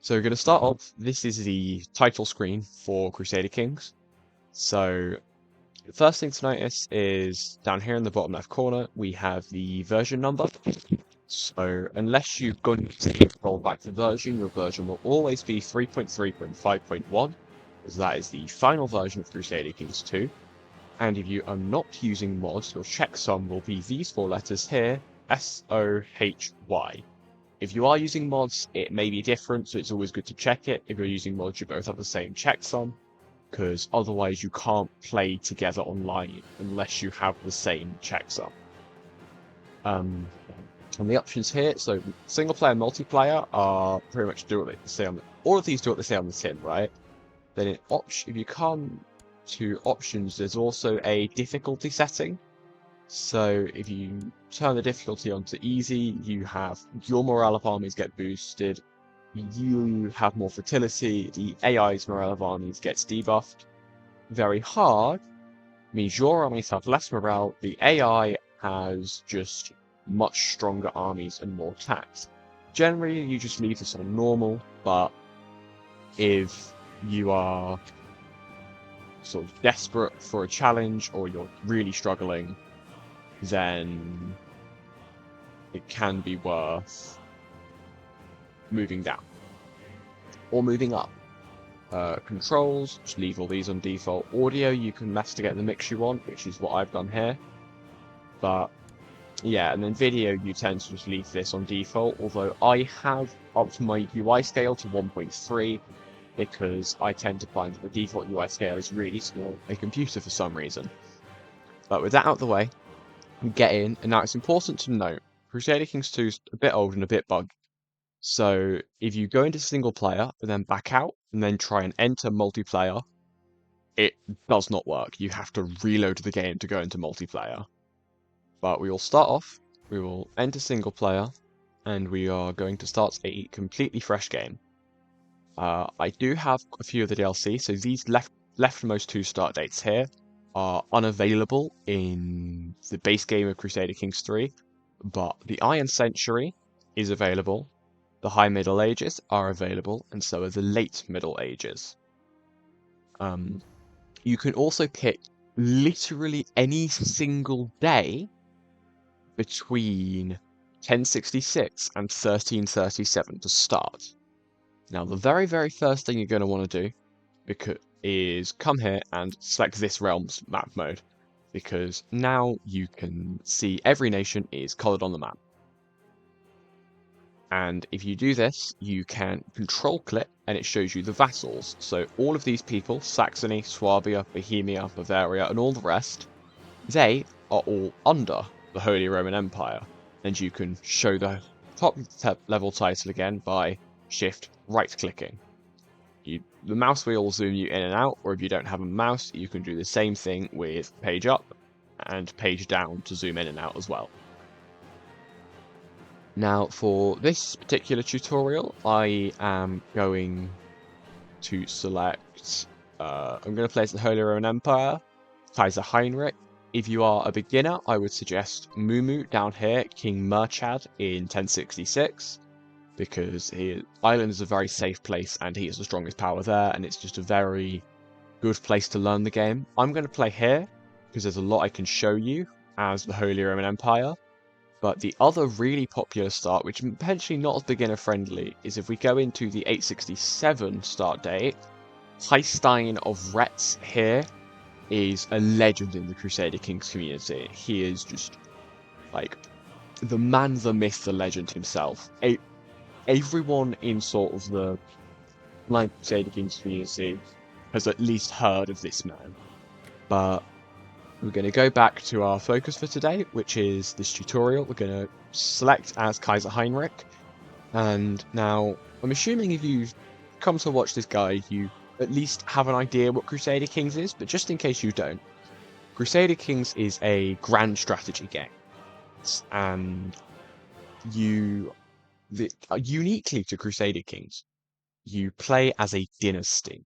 So we're going to start off. This is the title screen for Crusader Kings. So the first thing to notice is down here in the bottom left corner, we have the version number. So unless you've gone to roll back the version, your version will always be 3.3.5.1, as that is the final version of Crusader Kings 2. And if you are not using mods, your checksum will be these four letters here, SOHY. If you are using mods, it may be different, so it's always good to check it. If you're using mods, you both have the same checksum, because otherwise you can't play together online unless you have the same checksum. And the options here, so single player and multiplayer are pretty much do what they say on all of these do what they say on the tin, right? Then if you come to options, there's also a difficulty setting. So if you turn the difficulty onto easy, you have your morale of armies get boosted, you have more fertility, the AI's morale of armies gets debuffed. Very hard means your armies have less morale, the AI has just much stronger armies and more tax. Generally, you just leave this on normal, but if you are sort of desperate for a challenge or you're really struggling, then it can be worth moving down or moving up. Controls, just leave all these on default. Audio, you can mess to get the mix you want, which is what I've done here. But yeah, and then video, you tend to just leave this on default, although I have upped my UI scale to 1.3 because I tend to find that the default UI scale is really small on a computer for some reason. But with that out of the way, get in, and now it's important to note, Crusader Kings 2 is a bit old and a bit buggy. So if you go into single player and then back out and then try and enter multiplayer, it does not work. You have to reload the game to go into multiplayer. But we will start off, we will enter single player, and we are going to start a completely fresh game. I do have a few of the DLC, so these leftmost two start dates here are unavailable in the base game of Crusader Kings 3, but the Iron Century is available, the High Middle Ages are available, and so are the Late Middle Ages. You can also pick literally any single day between 1066 and 1337 to start. Now, the very, very first thing you're going to want to do is come here and select this realm's map mode, because now you can see every nation is coloured on the map. And if you do this, you can control click and it shows you the vassals. So all of these people, Saxony, Swabia, Bohemia, Bavaria, and all the rest, they are all under the Holy Roman Empire. And you can show the top level title again by shift right clicking. The mouse wheel will zoom you in and out, or if you don't have a mouse, you can do the same thing with page up and page down to zoom in and out as well. Now, for this particular tutorial, I am going to select, I'm going to place the Holy Roman Empire, Kaiser Heinrich. If you are a beginner, I would suggest Mumu down here, King Murchad in 1066. Because Ireland is a very safe place and he is the strongest power there, and it's just a very good place to learn the game. I'm going to play here because there's a lot I can show you as the Holy Roman Empire. But the other really popular start, which is potentially not as beginner friendly, is if we go into the 867 start date. Heistein of Retz here is a legend in the Crusader Kings community. He is just like the man, the myth, the legend himself. Everyone in sort of the Crusader Kings community has at least heard of this man. But we're going to go back to our focus for today, which is this tutorial. We're going to select as Kaiser Heinrich. And now, I'm assuming if you come to watch this guide, you at least have an idea what Crusader Kings is, but just in case you don't, Crusader Kings is a grand strategy game. And uniquely to Crusader Kings, you play as a dynasty.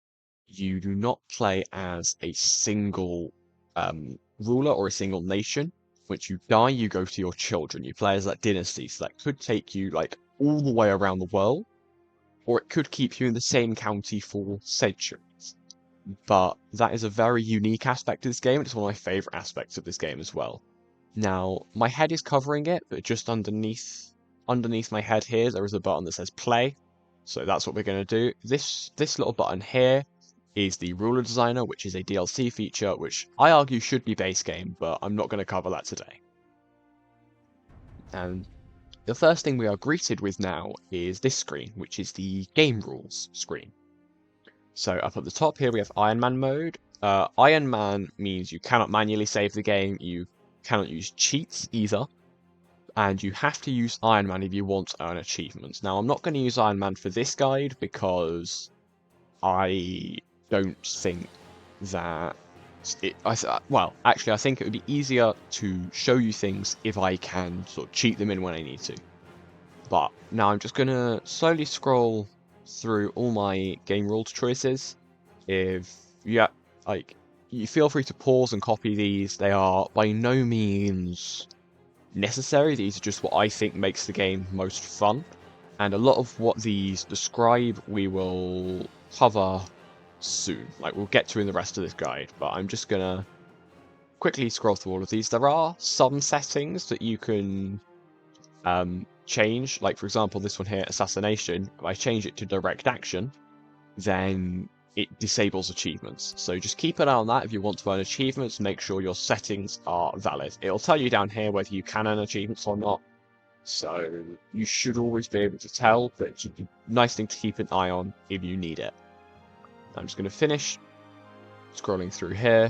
You do not play as a single ruler or a single nation. Once you die, you go to your children. You play as that dynasty, so that could take you like all the way around the world. or it could keep you in the same county for centuries. But that is a very unique aspect of this game, and it's one of my favourite aspects of this game as well. Now, my head is covering it, but just underneath my head here, there is a button that says play. So that's what we're going to do. This little button here is the ruler designer, which is a DLC feature, which I argue should be base game, but I'm not going to cover that today. And the first thing we are greeted with now is this screen, which is the game rules screen. So up at the top here we have Iron Man mode. Iron Man means you cannot manually save the game, you cannot use cheats either, and you have to use Iron Man if you want to earn achievements. Now I'm not going to use Iron Man for this guide because I don't think that well, actually I think it would be easier to show you things if I can sort of cheat them in when I need to. But now I'm just going to slowly scroll through all my game rules choices. If you you feel free to pause and copy these. They are by no means necessary. These are just what I think makes the game most fun. And a lot of what these describe we will cover soon. Like we'll get to in the rest of this guide, but I'm just gonna quickly scroll through all of these. There are some settings that you can change, like for example this one here, assassination. If I change it to direct action, then it disables achievements. So just keep an eye on that if you want to earn achievements. Make sure your settings are valid. It'll tell you down here whether you can earn achievements or not, so you should always be able to tell, but it's a nice thing to keep an eye on if you need it. I'm just going to finish scrolling through here.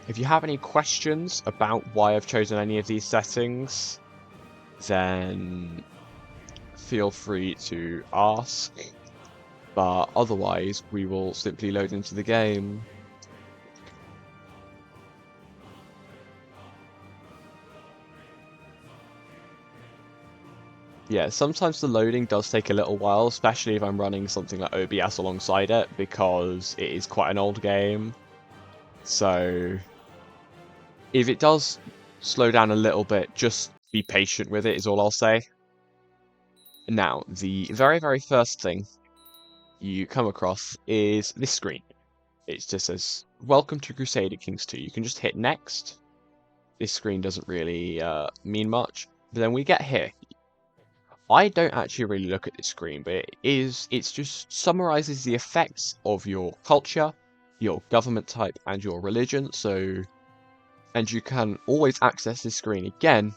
If you have any questions about why I've chosen any of these settings, then feel free to ask. But otherwise, we will simply load into the game. Yeah, sometimes the loading does take a little while, especially if I'm running something like OBS alongside it, because it is quite an old game. So if it does slow down a little bit, just be patient with it is all I'll say. Now, the very, very first thing you come across is this screen. It just says, welcome to Crusader Kings 2. You can just hit next. This screen doesn't really mean much. But then we get here. I don't actually really look at this screen, but it just summarizes the effects of your culture, your government type, and your religion. And you can always access this screen again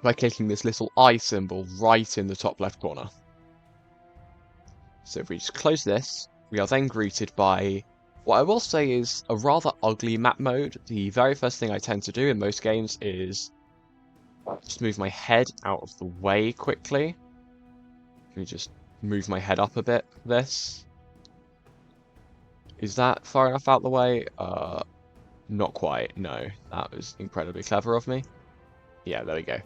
by clicking this little eye symbol right in the top left corner. So if we just close this, we are then greeted by what I will say is a rather ugly map mode. The very first thing I tend to do in most games is just move my head out of the way quickly. Let me just move my head up a bit for this. Is that far enough out the way? Not quite, no. That was incredibly clever of me. Yeah, there we go.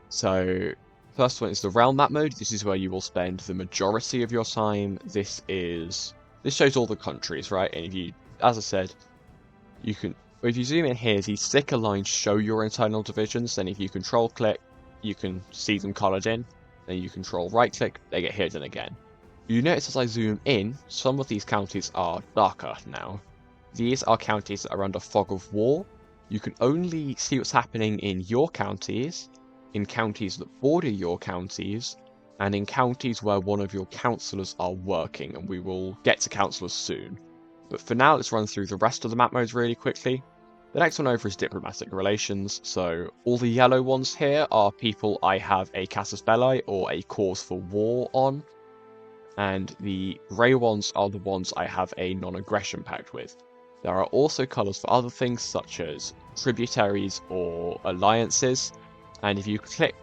So, first one is the realm map mode. This is where you will spend the majority of your time. This shows all the countries, right? And if you, as I said, if you zoom in here, these thicker lines show your internal divisions. Then if you control click, you can see them coloured in. Then you control right click, they get hidden again. You notice as I zoom in, some of these counties are darker now. These are counties that are under fog of war. You can only see what's happening in your counties, in counties that border your counties, and in counties where one of your councillors are working, and we will get to councillors soon. But for now, let's run through the rest of the map modes really quickly. The next one over is diplomatic relations, so all the yellow ones here are people I have a casus belli or a cause for war on, and the grey ones are the ones I have a non-aggression pact with. There are also colours for other things such as tributaries or alliances, and if you click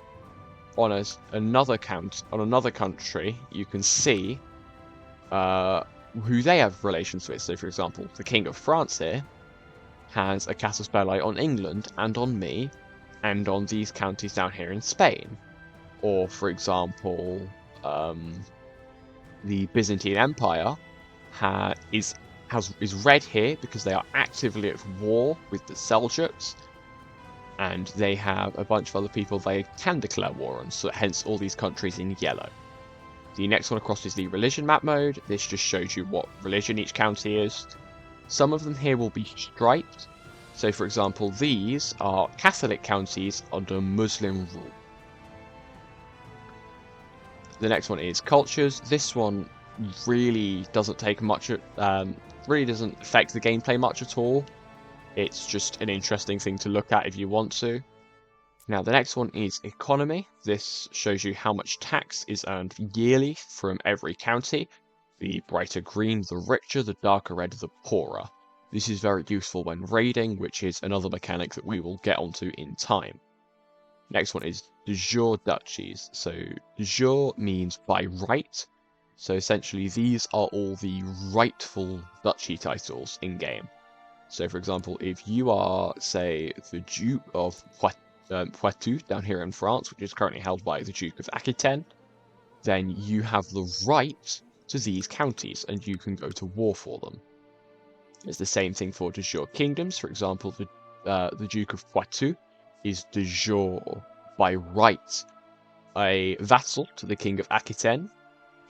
on another country, you can see who they have relations with. So, for example, the King of France here has a casus belli on England and on me, and on these counties down here in Spain. Or, for example, the Byzantine Empire is red here because they are actively at war with the Seljuks, and they have a bunch of other people they can declare war on, so hence all these countries in yellow. The next one across is the religion map mode. This just shows you what religion each county is. Some of them here will be striped. So for example, these are Catholic counties under Muslim rule. The next one is cultures. This one really doesn't take much, really doesn't affect the gameplay much at all. It's just an interesting thing to look at if you want to. Now the next one is economy. This shows you how much tax is earned yearly from every county. The brighter green, the richer, the darker red, the poorer. This is very useful when raiding, which is another mechanic that we will get onto in time. Next one is de jure duchies. So de jure means by right. So essentially these are all the rightful duchy titles in game. So for example, if you are, say, the Duke of Poitou down here in France, which is currently held by the Duke of Aquitaine, then you have the right to these counties and you can go to war for them. It's the same thing for de jure kingdoms. For example, the Duke of Poitou is de jure by right a vassal to the King of Aquitaine,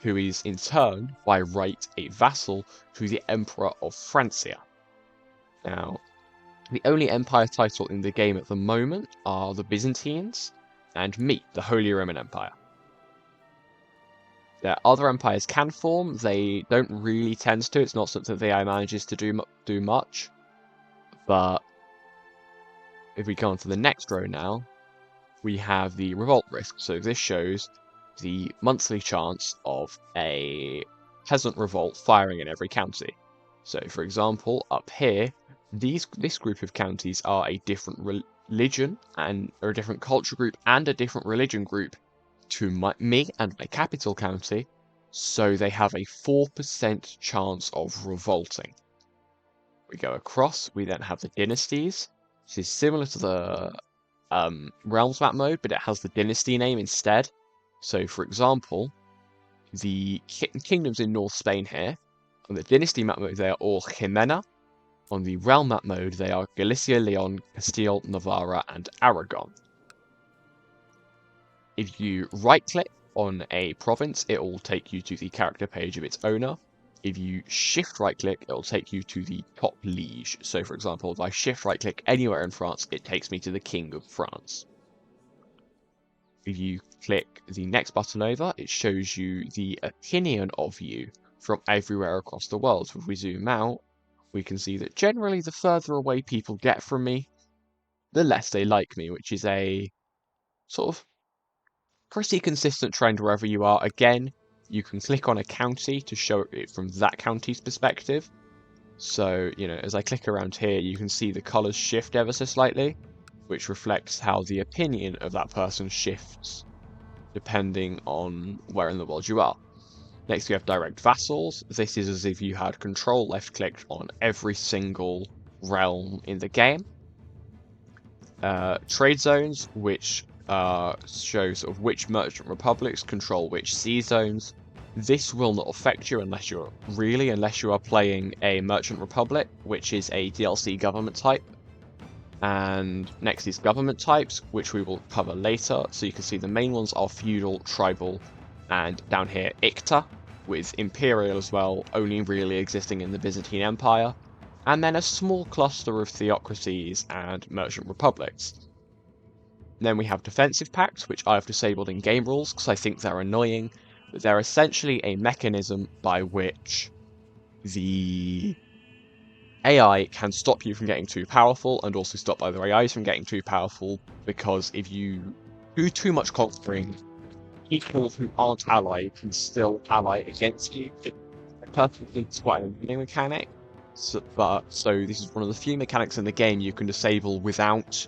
who is in turn by right a vassal to the Emperor of Francia. Now, the only empire title in the game at the moment are the Byzantines and me, the Holy Roman Empire. Other empires can form, they don't really tend to, it's not something the AI manages to do much. But if we go on to the next row now, we have the revolt risk. So this shows the monthly chance of a peasant revolt firing in every county. So for example, up here, this group of counties are a different religion or a different culture group and a different religion group to me and my capital county, so they have a 4% chance of revolting. We go across, we then have the dynasties. This is similar to the Realms map mode, but it has the dynasty name instead. So for example, the kingdoms in North Spain here, on the dynasty map mode they are all Jimena. On the realm map mode they are Galicia, Leon, Castile, Navarra and Aragon. If you right click on a province, it will take you to the character page of its owner. If you shift right click, it will take you to the top liege. So for example, if I shift right click anywhere in France, it takes me to the King of France. If you click the next button over, it shows you the opinion of you from everywhere across the world. So if we zoom out, we can see that generally the further away people get from me, the less they like me, which is a sort of pretty consistent trend wherever you are. Again, you can click on a county to show it from that county's perspective. So, as I click around here, you can see the colours shift ever so slightly, which reflects how the opinion of that person shifts depending on where in the world you are. Next, we have direct vassals. This is as if you had control left-clicked on every single realm in the game. Trade zones, which shows sort of which merchant republics control which sea zones. This will not affect you unless you are playing a merchant republic, which is a DLC government type. And next is government types, which we will cover later. So you can see the main ones are feudal, tribal, and down here Icta, with imperial as well, only really existing in the Byzantine Empire. And then a small cluster of theocracies and merchant republics. Then we have defensive pacts, which I have disabled in game rules because I think they're annoying. But they're essentially a mechanism by which the AI can stop you from getting too powerful and also stop other AIs from getting too powerful, because if you do too much conquering, people who aren't allied can still ally against you. Perfectly, it's quite a new mechanic. So this is one of the few mechanics in the game you can disable without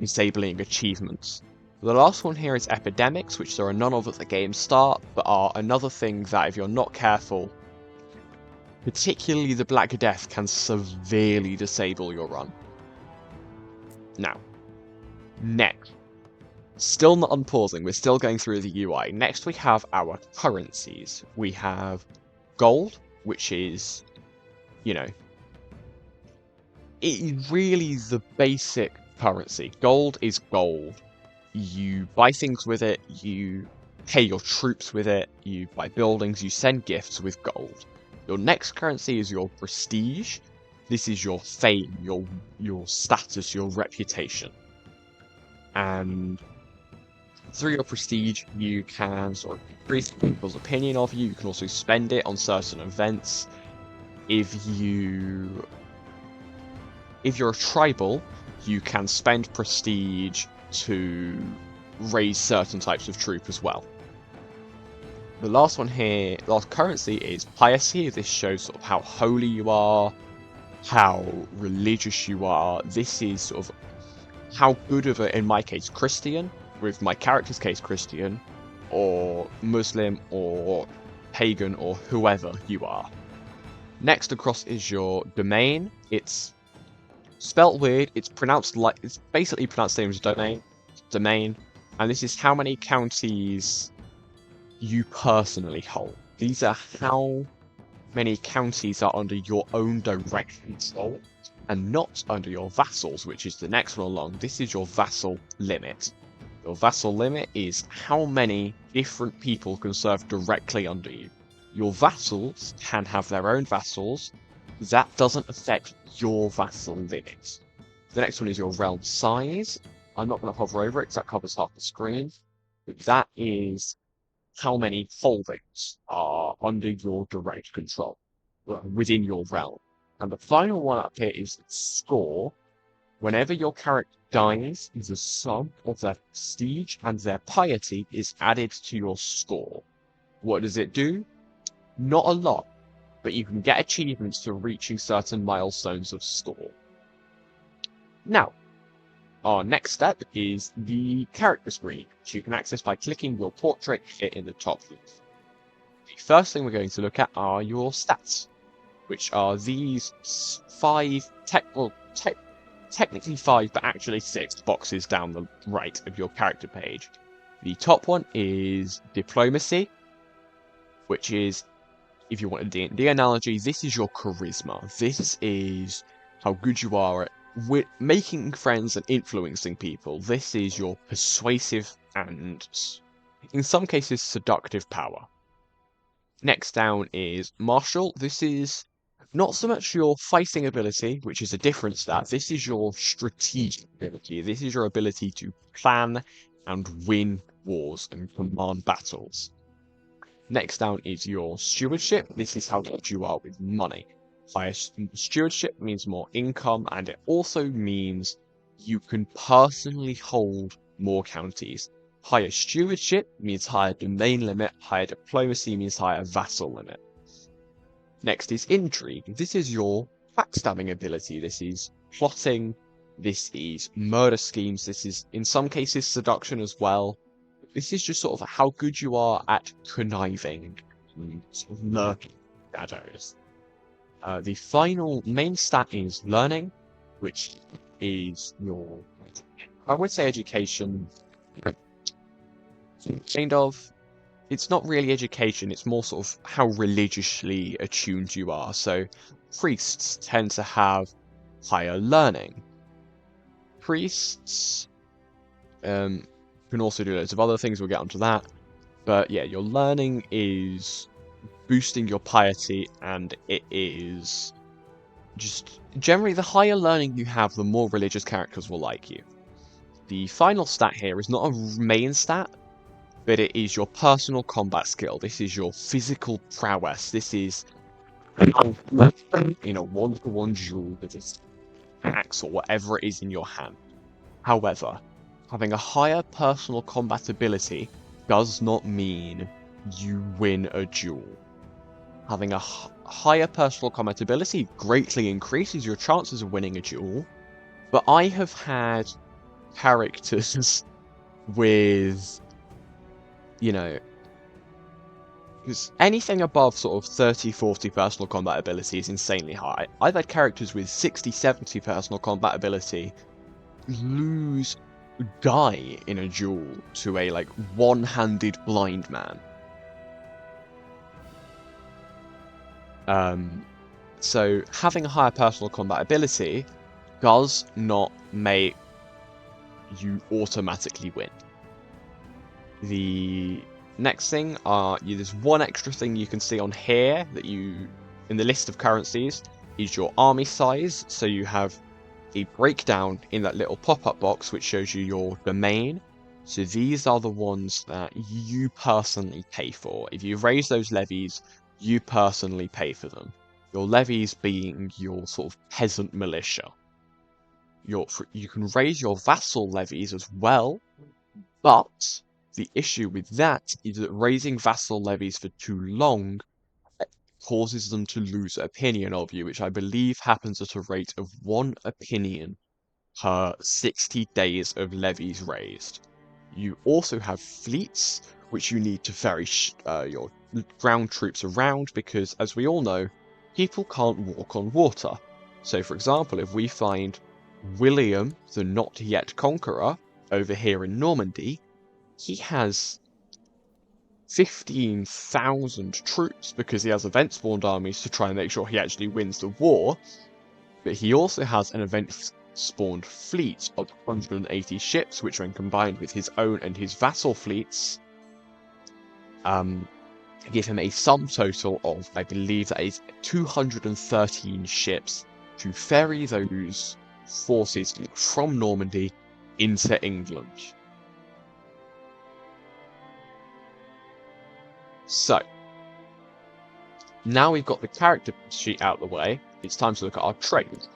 disabling achievements. The last one here is epidemics, which there are none of at the game start, but are another thing that if you're not careful, particularly the Black Death, can severely disable your run. Now, next. Still not unpausing, we're still going through the UI. Next we have our currencies. We have gold, which is, it is really the basic currency. Gold is gold. You buy things with it, you pay your troops with it, you buy buildings, you send gifts with gold. Your next currency is your prestige. This is your fame, your status, your reputation. And through your prestige, you can sort of increase people's opinion of you. You can also spend it on certain events. If you're a tribal, you can spend prestige to raise certain types of troop as well. The last one here, last currency is piety. This shows sort of how holy you are, how religious you are. This is sort of how good of a, in my case, Christian, with my character's case, Christian, or Muslim, or pagan, or whoever you are. Next across is your domain. It's spelt weird. It's pronounced like, it's basically pronounced the same as domain, and this is how many counties you personally hold. These are how many counties are under your own direct control and not under your vassals, which is the next one along. This is your vassal limit. Your vassal limit is how many different people can serve directly under you. Your vassals can have their own vassals. That doesn't affect your vassal limit. The next one is your realm size. I'm not going to hover over it because that covers half the screen. But that is how many holdings are under your direct control within your realm. And the final one up here is score. Whenever your character dies, the sum of their prestige and their piety is added to your score. What does it do? Not a lot, but you can get achievements for reaching certain milestones of score. Now, our next step is the character screen, which you can access by clicking your portrait here in the top left. The first thing we're going to look at are your stats, which are these technically 5, but actually 6 boxes down the right of your character page. The top one is diplomacy, which is, if you want a D&D analogy, this is your charisma. This is how good you are at making friends and influencing people. This is your persuasive and, in some cases, seductive power. Next down is martial. This is not so much your fighting ability, which is a different stat. This is your strategic ability. This is your ability to plan and win wars and command battles. Next down is your stewardship. This is how good you are with money. Higher stewardship means more income, and it also means you can personally hold more counties. Higher stewardship means higher domain limit, higher diplomacy means higher vassal limit. Next is intrigue. This is your backstabbing ability. This is plotting, this is murder schemes, this is in some cases seduction as well. This is just sort of how good you are at conniving and sort of lurking shadows. The final main stat is learning, which is your, I would say education, kind of. It's not really education, it's more sort of how religiously attuned you are. So priests tend to have higher learning. Priests can also do loads of other things, we'll get onto that. But yeah, your learning is boosting your piety, and it is just generally the higher learning you have, the more religious characters will like you. The final stat here is not a main stat, but it is your personal combat skill. This is your physical prowess. This is in a one-to-one duel with this axe or whatever it is in your hand. However, having a higher personal combat ability does not mean you win a duel. Having a higher personal combat ability greatly increases your chances of winning a duel, but I have had characters with, you know, because anything above sort of 30, 40 personal combat ability is insanely high. I've had characters with 60, 70 personal combat ability die in a duel to a, like, one-handed blind man. So having a higher personal combat ability does not make you automatically win. The Next thing there's one extra thing you can see on here that in the list of currencies is your army size. So you have a breakdown in that little pop-up box which shows you your domain. So these are the ones that you personally pay for. If you raise those levies, you personally pay for them. Your levies being your sort of peasant militia. You can raise your vassal levies as well, but the issue with that is that raising vassal levies for too long causes them to lose opinion of you, which I believe happens at a rate of 1 opinion per 60 days of levies raised. You also have fleets, which you need to ferry your ground troops around, because as we all know, people can't walk on water. So for example, if we find William the Not Yet Conqueror over here in Normandy, he has 15,000 troops because he has event-spawned armies to try and make sure he actually wins the war, but he also has an event-spawned fleet of 180 ships, which when combined with his own and his vassal fleets, give him a sum total of, I believe that is 213 ships to ferry those forces from Normandy into England. So, now we've got the character sheet out of the way, it's time to look at our traits.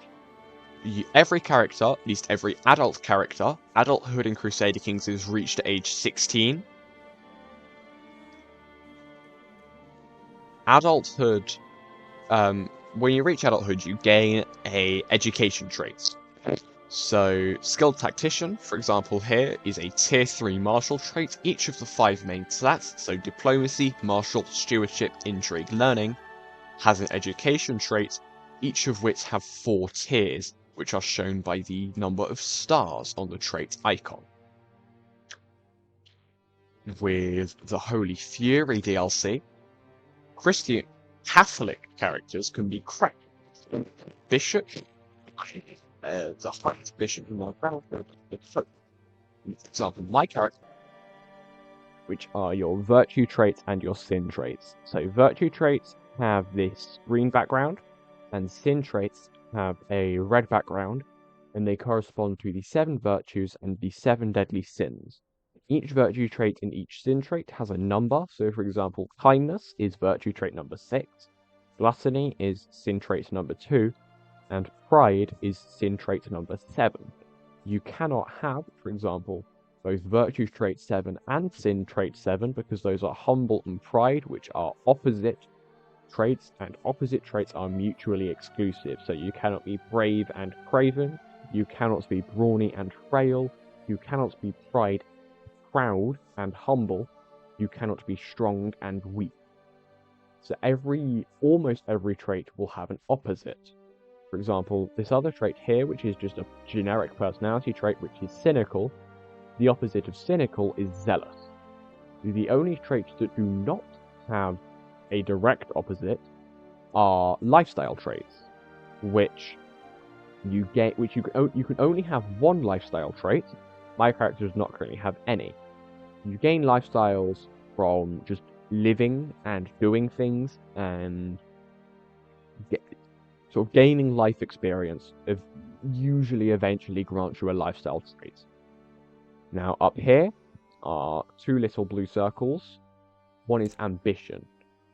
Every character, at least every adult character, adulthood in Crusader Kings is reached at age 16. Adulthood, when you reach adulthood, you gain a education trait. So, Skilled Tactician, for example here, is a tier 3 martial trait. Each of the 5 main stats, so Diplomacy, Martial, Stewardship, Intrigue, Learning, has an education trait, each of which have 4 tiers, which are shown by the number of stars on the trait icon. With the Holy Fury DLC, Christian Catholic characters can be cracked. Bishop, the highest bishop in my battlefield, for example, my character, which are your virtue traits and your sin traits. So virtue traits have this green background, and sin traits have a red background, and they correspond to the 7 virtues and the 7 deadly sins. Each virtue trait and each sin trait has a number, so for example, kindness is virtue trait number 6, gluttony is sin trait number 2, and pride is sin trait number 7. You cannot have, for example, both virtue trait 7 and sin trait 7, because those are humble and pride, which are opposite traits, and opposite traits are mutually exclusive. So you cannot be brave and craven, you cannot be brawny and frail, you cannot be proud and humble, you cannot be strong and weak. So almost every trait will have an opposite. For example, this other trait here, which is just a generic personality trait, which is cynical, the opposite of cynical is zealous. The only traits that do not have a direct opposite are lifestyle traits, which you can only have one lifestyle trait. My character does not currently have any. You gain lifestyles from just living and doing things, and sort of gaining life experience usually eventually grants you a lifestyle trait. Now up here are 2 little blue circles. One is ambition.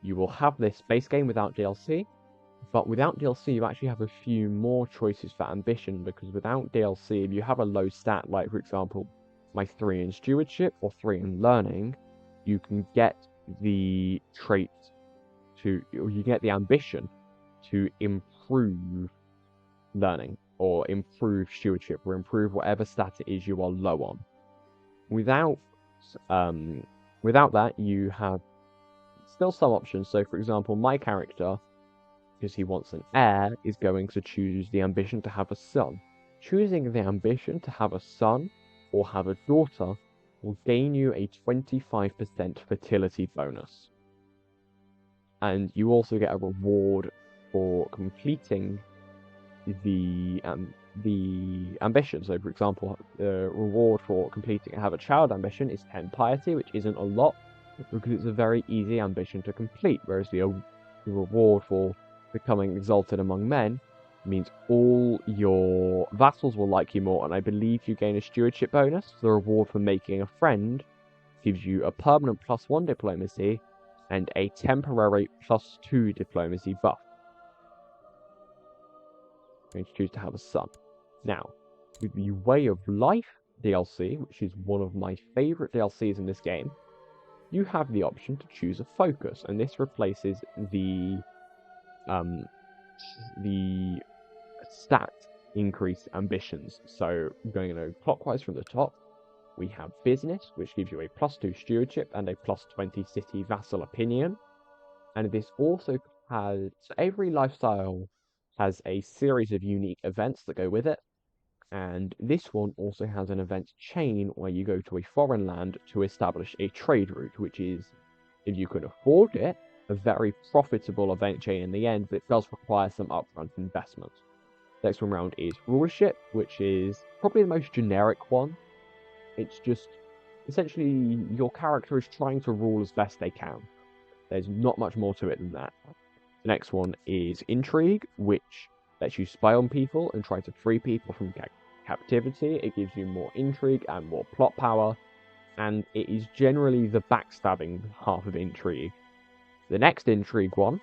You will have this base game without DLC, but without DLC you actually have a few more choices for ambition, because without DLC, if you have a low stat, like for example my 3 in stewardship or 3 in learning, you can get the trait you get the ambition to improve learning, or improve stewardship, or improve whatever stat it is you are low on. Without that, you have still some options. So for example, my character, because he wants an heir, is going to choose the ambition to have a son. Choosing the ambition to have a son or have a daughter will gain you a 25% fertility bonus. And you also get a reward for completing the ambition. So for example, the reward for completing have a child ambition is 10 piety, which isn't a lot, because it's a very easy ambition to complete, whereas the reward for becoming exalted among men means all your vassals will like you more, and I believe you gain a stewardship bonus. The reward for making a friend gives you a permanent +1 diplomacy and a temporary +2 diplomacy buff. I'm going to choose to have a son. Now, with the Way of Life DLC, which is one of my favorite DLCs in this game, you have the option to choose a focus, and this replaces the stat increase ambitions. So going clockwise from the top, we have business, which gives you a +2 stewardship and a +20 city vassal opinion. And this also has, so every lifestyle has a series of unique events that go with it. And this one also has an event chain where you go to a foreign land to establish a trade route, which is, if you can afford it, a very profitable event chain in the end, but it does require some upfront investment. Next one round is rulership, which is probably the most generic one. It's just essentially your character is trying to rule as best they can. There's not much more to it than that. The next one is intrigue, which lets you spy on people and try to free people from captivity. It gives you more intrigue and more plot power, and it is generally the backstabbing half of intrigue. The next intrigue one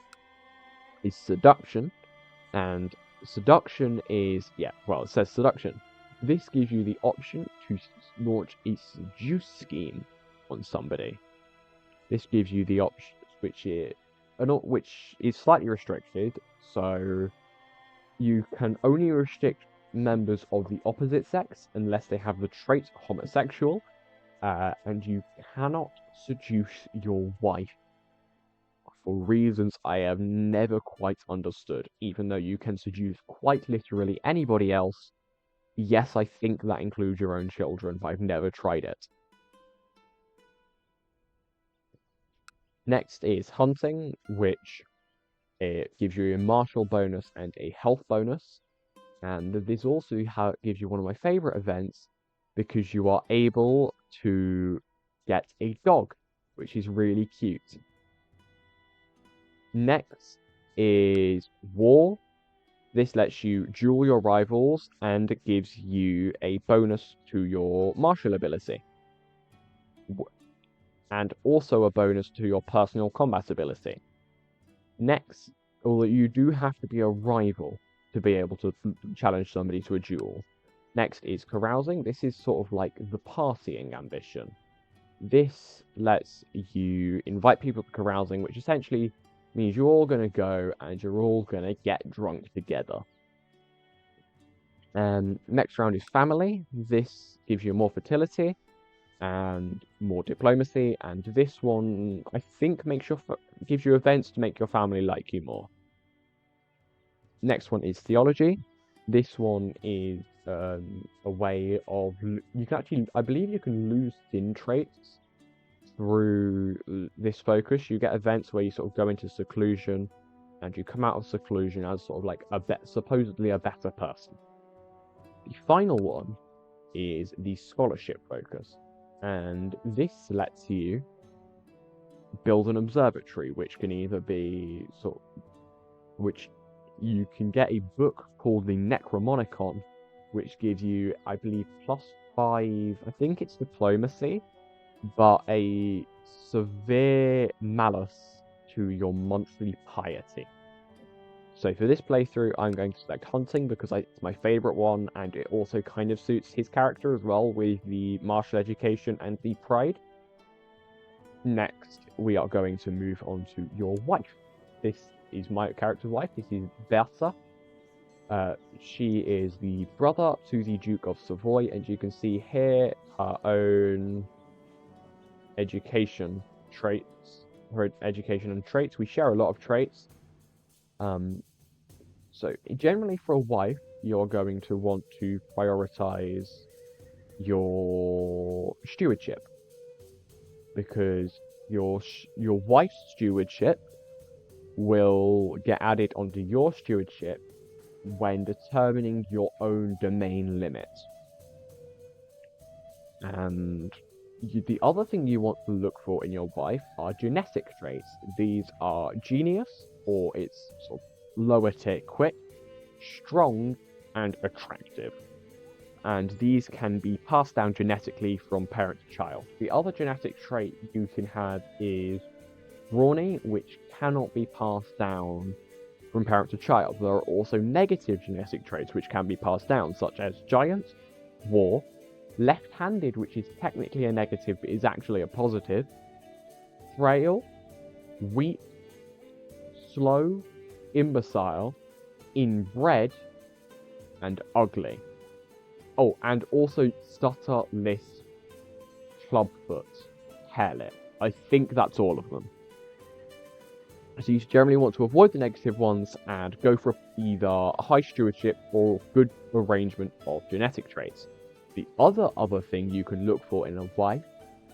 is seduction, and seduction is, it says seduction. This gives you the option to launch a seduce scheme on somebody. This gives you the option, which is slightly restricted, so you can only restrict members of the opposite sex unless they have the trait homosexual, and you cannot seduce your wife for reasons I have never quite understood, even though you can seduce quite literally anybody else. Yes, I think that includes your own children, but I've never tried it. Next is hunting, which it gives you a martial bonus and a health bonus. And this also gives you one of my favorite events, because you are able to get a dog, which is really cute. Next is war. This lets you duel your rivals and it gives you a bonus to your martial ability. And also a bonus to your personal combat ability. Next, although you do have to be a rival to be able to challenge somebody to a duel. Next is carousing. This is sort of like the partying ambition. This lets you invite people to carousing, which essentially means you're all going to go and you're all going to get drunk together. Next round is family. This gives you more fertility and more diplomacy, and this one I think gives you events to make your family like you more. Next one is theology. This one is a way of I believe you can lose sin traits through this focus. You get events where you sort of go into seclusion and you come out of seclusion as sort of like supposedly a better person. The final one is the scholarship focus, and this lets you build an observatory, which can either be which you can get a book called the Necromonicon, which gives you, I believe, +5, I think it's diplomacy, but a severe malus to your monthly piety. So for this playthrough, I'm going to select hunting because it's my favorite one, and it also kind of suits his character as well with the martial education and the pride. Next, we are going to move on to your wife. This is my character's wife. This is Bertha. She is the brother to the Duke of Savoy, and you can see here her own education traits. Her education and traits. We share a lot of traits. So generally for a wife, you're going to want to prioritize your stewardship, because your wife's stewardship will get added onto your stewardship when determining your own domain limit. And The other thing you want to look for in your wife are genetic traits. These are genius, or its sort of lower tier quick, strong, and attractive. And these can be passed down genetically from parent to child. The other genetic trait you can have is brawny, which cannot be passed down from parent to child. There are also negative genetic traits which can be passed down, such as giant, war, left-handed, which is technically a negative but is actually a positive, frail, weak, slow, imbecile, inbred, and ugly. Oh, and also stutter, lisp, clubfoot, hairlip. I think that's all of them. So you generally want to avoid the negative ones and go for either high stewardship or good arrangement of genetic traits. The other thing you can look for in a wife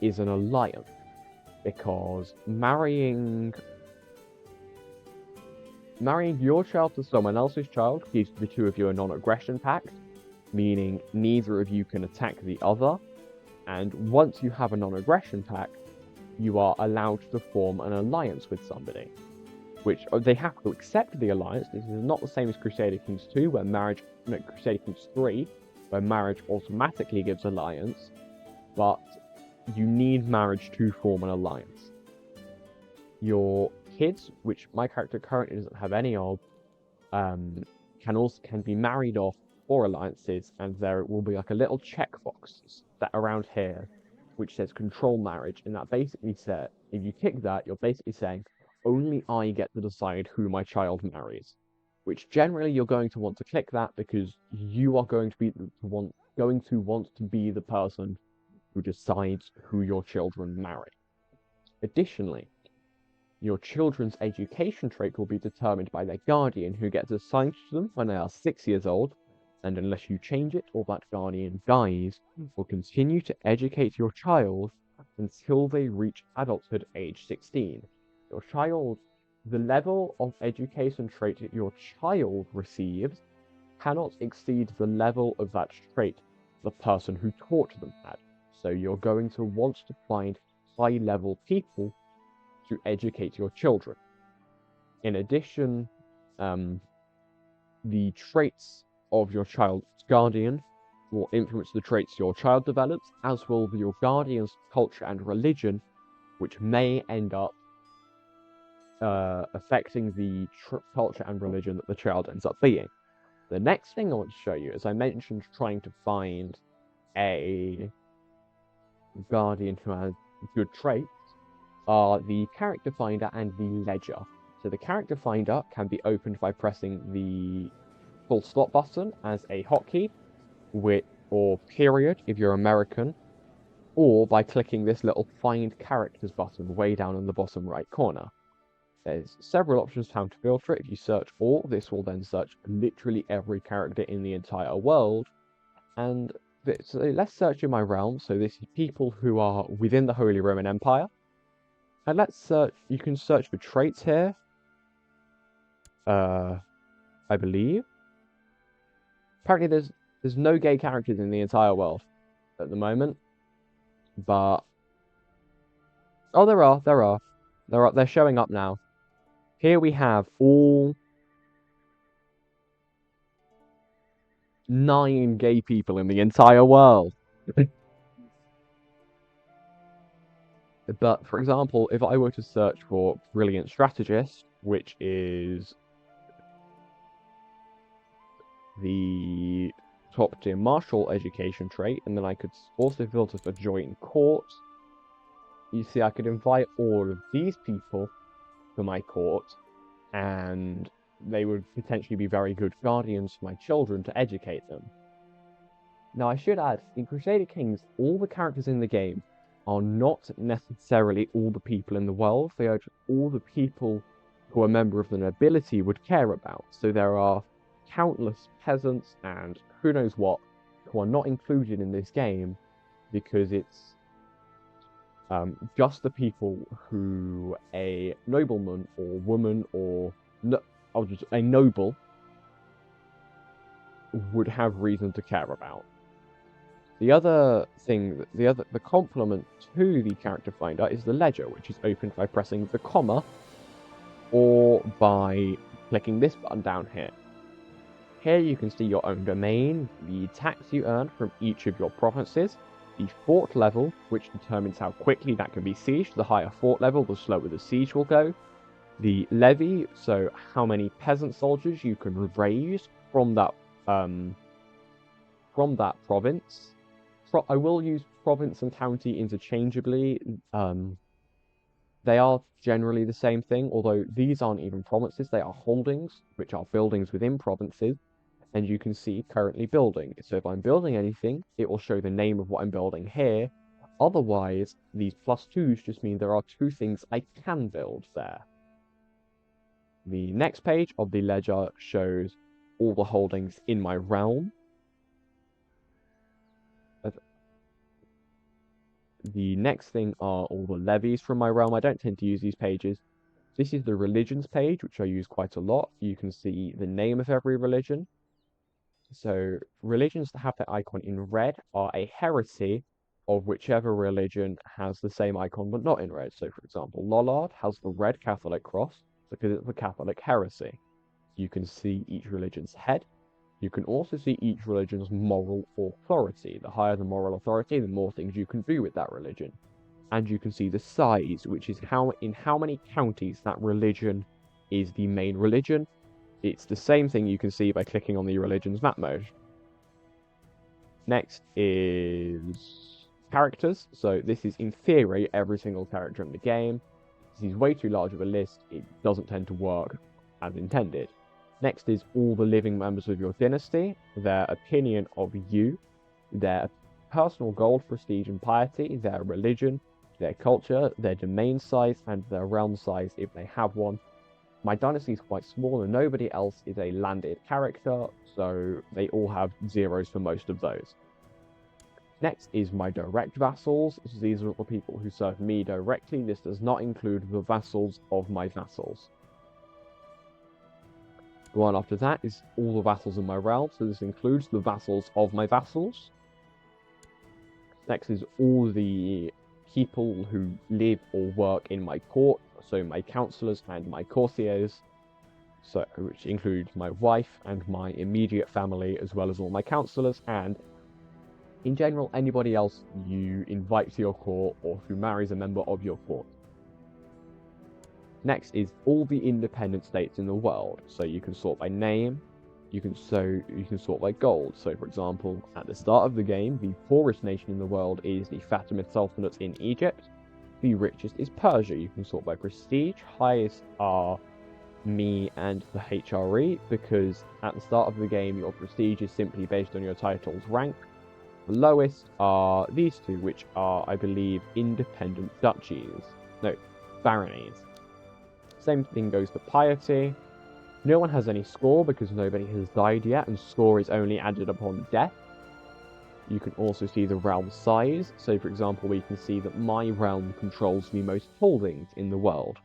is an alliance, because marrying your child to someone else's child gives the two of you a non-aggression pact, meaning neither of you can attack the other, and once you have a non-aggression pact, you are allowed to form an alliance with somebody, which they have to accept the alliance. This is not the same as Crusader Kings 2, Crusader Kings 3, where marriage automatically gives alliance, but you need marriage to form an alliance. Your kids, which my character currently doesn't have any of, can be married off for alliances, and there will be like a little checkbox that around here which says control marriage, and that basically says, if you tick that, you're basically saying only I get to decide who my child marries, which generally you're going to want to click that because you are going to want to be the person who decides who your children marry. Additionally, your children's education trait will be determined by their guardian, who gets assigned to them when they are 6 years old, and unless you change it or that guardian dies, will continue to educate your child until they reach adulthood age 16. The level of education trait that your child receives cannot exceed the level of that trait the person who taught them had. So you're going to want to find high-level people to educate your children. In addition, the traits of your child's guardian will influence the traits your child develops, as will your guardian's culture and religion, which may end up affecting the culture and religion that the child ends up being. The next thing I want to show you, as I mentioned, trying to find a guardian who has good traits, are the character finder and the ledger. So the character finder can be opened by pressing the full stop button as a hotkey, or period if you're American, or by clicking this little find characters button way down in the bottom right corner. There's several options found to filter it. If you search all, this will then search literally every character in the entire world. And so let's search in my realm. So this is people who are within the Holy Roman Empire. And let's search, you can search for traits here. I believe. Apparently there's no gay characters in the entire world at the moment. But oh, they're showing up now. Here we have all 9 gay people in the entire world. But for example, if I were to search for brilliant strategist, which is the top tier martial education trait, and then I could also filter for joint court, you see I could invite all of these people to my court, and they would potentially be very good guardians for my children to educate them. Now I should add, in Crusader Kings, all the characters in the game are not necessarily all the people in the world. They are just all the people who a member of the nobility would care about. So there are countless peasants and who knows what who are not included in this game because it's just the people who a nobleman or woman or just a noble would have reason to care about. The other thing, the complement to the character finder is the ledger, which is opened by pressing the comma or by clicking this button down here. Here you can see your own domain, the tax you earn from each of your provinces, the fort level, which determines how quickly that can be sieged. The higher fort level, the slower the siege will go. The levy, so how many peasant soldiers you can raise from that province. I will use province and county interchangeably. They are generally the same thing, although these aren't even provinces, they are holdings, which are buildings within provinces, and you can see currently building. So if I'm building anything, it will show the name of what I'm building here. Otherwise, these +2s just mean there are 2 things I can build there. The next page of the ledger shows all the holdings in my realm. The next thing are all the levies from my realm. I don't tend to use these pages. This is the religions page, which I use quite a lot. You can see the name of every religion. So religions that have their icon in red are a heresy of whichever religion has the same icon but not in red. So for example, Lollard has the red Catholic cross because it's a Catholic heresy. You can see each religion's head. You can also see each religion's moral authority. The higher the moral authority, the more things you can do with that religion. And you can see the size, which is in how many counties that religion is the main religion. It's the same thing you can see by clicking on the religion's map mode. Next is characters. So this is in theory every single character in the game. This is way too large of a list. It doesn't tend to work as intended. Next is all the living members of your dynasty, their opinion of you, their personal gold, prestige, and piety, their religion, their culture, their domain size, and their realm size if they have one. My dynasty is quite small and nobody else is a landed character, so they all have zeros for most of those. Next is my direct vassals. So these are the people who serve me directly. This does not include the vassals of my vassals. The one after that is all the vassals in my realm, so this includes the vassals of my vassals. Next is all the people who live or work in my court, so my councillors and my courtiers, so which includes my wife and my immediate family, as well as all my councillors, and in general anybody else you invite to your court or who marries a member of your court. Next is all the independent states in the world. So you can sort by name, you can sort by gold. So for example, at the start of the game, the poorest nation in the world is the Fatimid Sultanate in Egypt. The richest is Persia. You can sort by prestige. Highest are me and the HRE, because at the start of the game, your prestige is simply based on your title's rank. The lowest are these two, which are, I believe, independent duchies. No, baronies. Same thing goes for piety. No one has any score because nobody has died yet, and score is only added upon death. You can also see the realm size. So for example, we can see that my realm controls the most holdings in the world.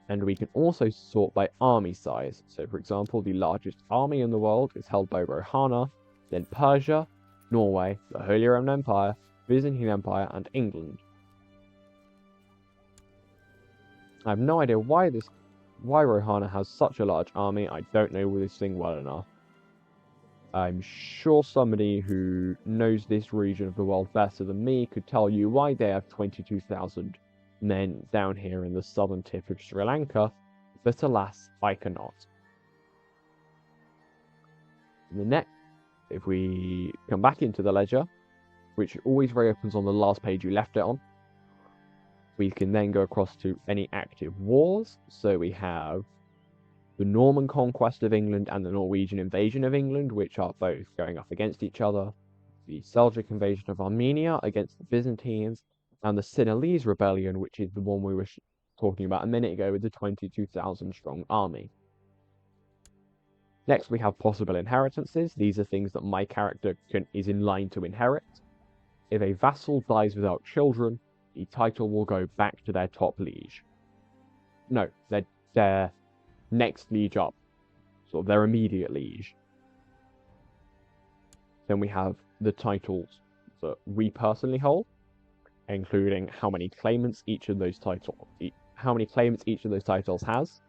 And we can also sort by army size. So for example, the largest army in the world is held by Rohana, then Persia, Norway, the Holy Roman Empire, Byzantine Empire, and England. I have no idea why Rohana has such a large army. I don't know this thing well enough. I'm sure somebody who knows this region of the world better than me could tell you why they have 22,000 men down here in the southern tip of Sri Lanka, but alas, I cannot. If we come back into the ledger, which always reopens on the last page you left it on, we can then go across to any active wars. So we have the Norman conquest of England and the Norwegian invasion of England, which are both going up against each other. The Seljuk invasion of Armenia against the Byzantines, and the Sinhalese rebellion, which is the one we were talking about a minute ago with the 22,000 strong army. Next, we have possible inheritances. These are things that my character is in line to inherit. If a vassal dies without children, the title will go back to their top liege. No, their next liege up. Sort of their immediate liege. Then we have the titles that we personally hold, including how many claimants each of those titles has.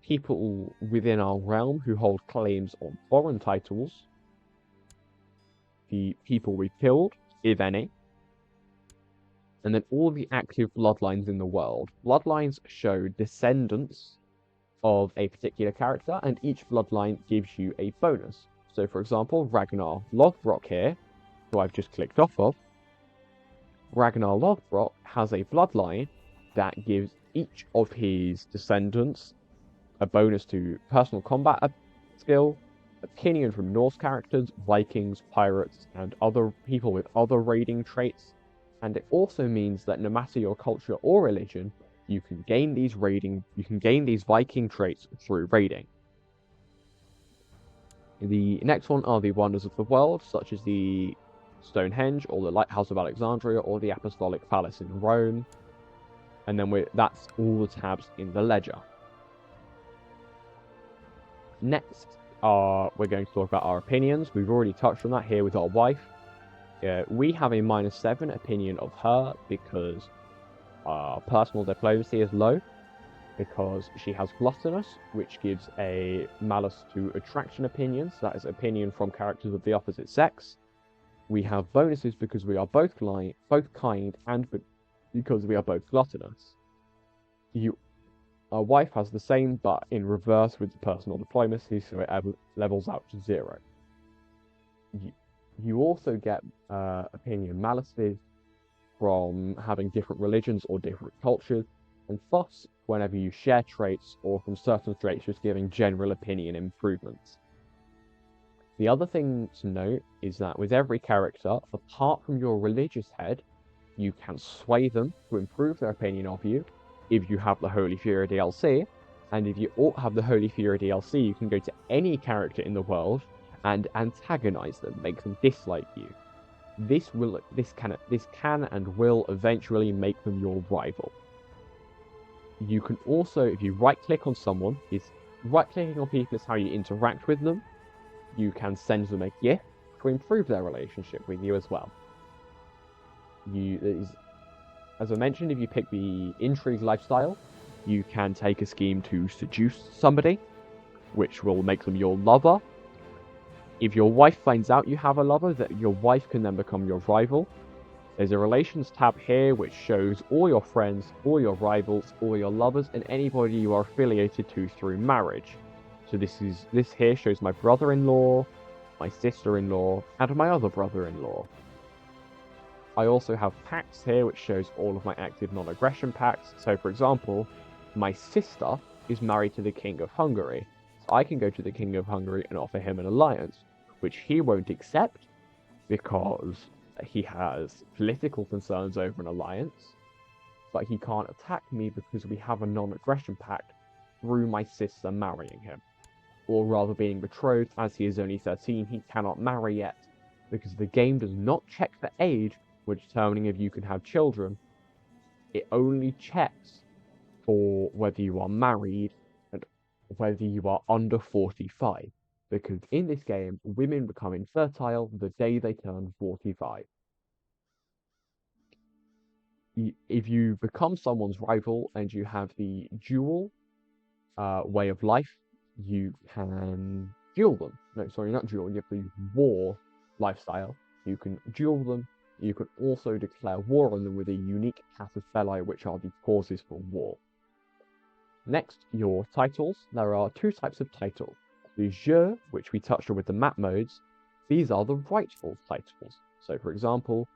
People within our realm who hold claims on foreign titles, the people we killed, if any, and then all the active bloodlines in the world. Bloodlines show descendants of a particular character, and each bloodline gives you a bonus. So, for example, Ragnar Lothbrok here, who I've just clicked off of, Ragnar Lothbrok has a bloodline that gives each of his descendants a bonus to personal combat skill, opinion from Norse characters, Vikings, pirates, and other people with other raiding traits. And it also means that no matter your culture or religion, you can gain these Viking traits through raiding. The next one are the wonders of the world, such as the Stonehenge, or the Lighthouse of Alexandria, or the Apostolic Palace in Rome. And then that's all the tabs in the ledger. Next, we're going to talk about our opinions. We've already touched on that here with our wife. We have a -7 opinion of her because our personal diplomacy is low, because she has gluttonous, which gives a malus to attraction opinions. That is opinion from characters of the opposite sex. We have bonuses because we are both kind, and because we are both gluttonous. Our wife has the same, but in reverse with the personal diplomacy, so it levels out to 0. You also get opinion maluses from having different religions or different cultures, and thus, whenever you share traits, or from certain traits just giving general opinion improvements. The other thing to note is that with every character, apart from your religious head, you can sway them to improve their opinion of you if you have the Holy Fury DLC, and if you all have the Holy Fury DLC, you can go to any character in the world and antagonize them, make them dislike you. This can and will eventually make them your rival. You can also, if you right-click on someone, right-clicking on people is how you interact with them. You can send them a gift to improve their relationship with you as well. As I mentioned, if you pick the intrigue lifestyle, you can take a scheme to seduce somebody, which will make them your lover. If your wife finds out you have a lover, that your wife can then become your rival. There's a relations tab here which shows all your friends, all your rivals, all your lovers, and anybody you are affiliated to through marriage. So this here shows my brother-in-law, my sister-in-law, and my other brother-in-law. I also have pacts here, which shows all of my active non-aggression pacts. So, for example, my sister is married to the King of Hungary. So I can go to the King of Hungary and offer him an alliance, which he won't accept because he has political concerns over an alliance. But he can't attack me because we have a non-aggression pact through my sister marrying him. Or rather being betrothed, as he is only 13, he cannot marry yet, because the game does not check for age when determining if you can have children. It only checks for whether you are married and whether you are under 45, because in this game, women become infertile the day they turn 45. If you become someone's rival and you have the dual way of life, you can duel them. No, sorry, not duel. You have the war lifestyle. You can duel them. You can also declare war on them with a unique casus belli, which are the causes for war. Next, your titles. There are 2 types of titles. The jeu, which we touched on with the map modes, these are the rightful titles. So, for example,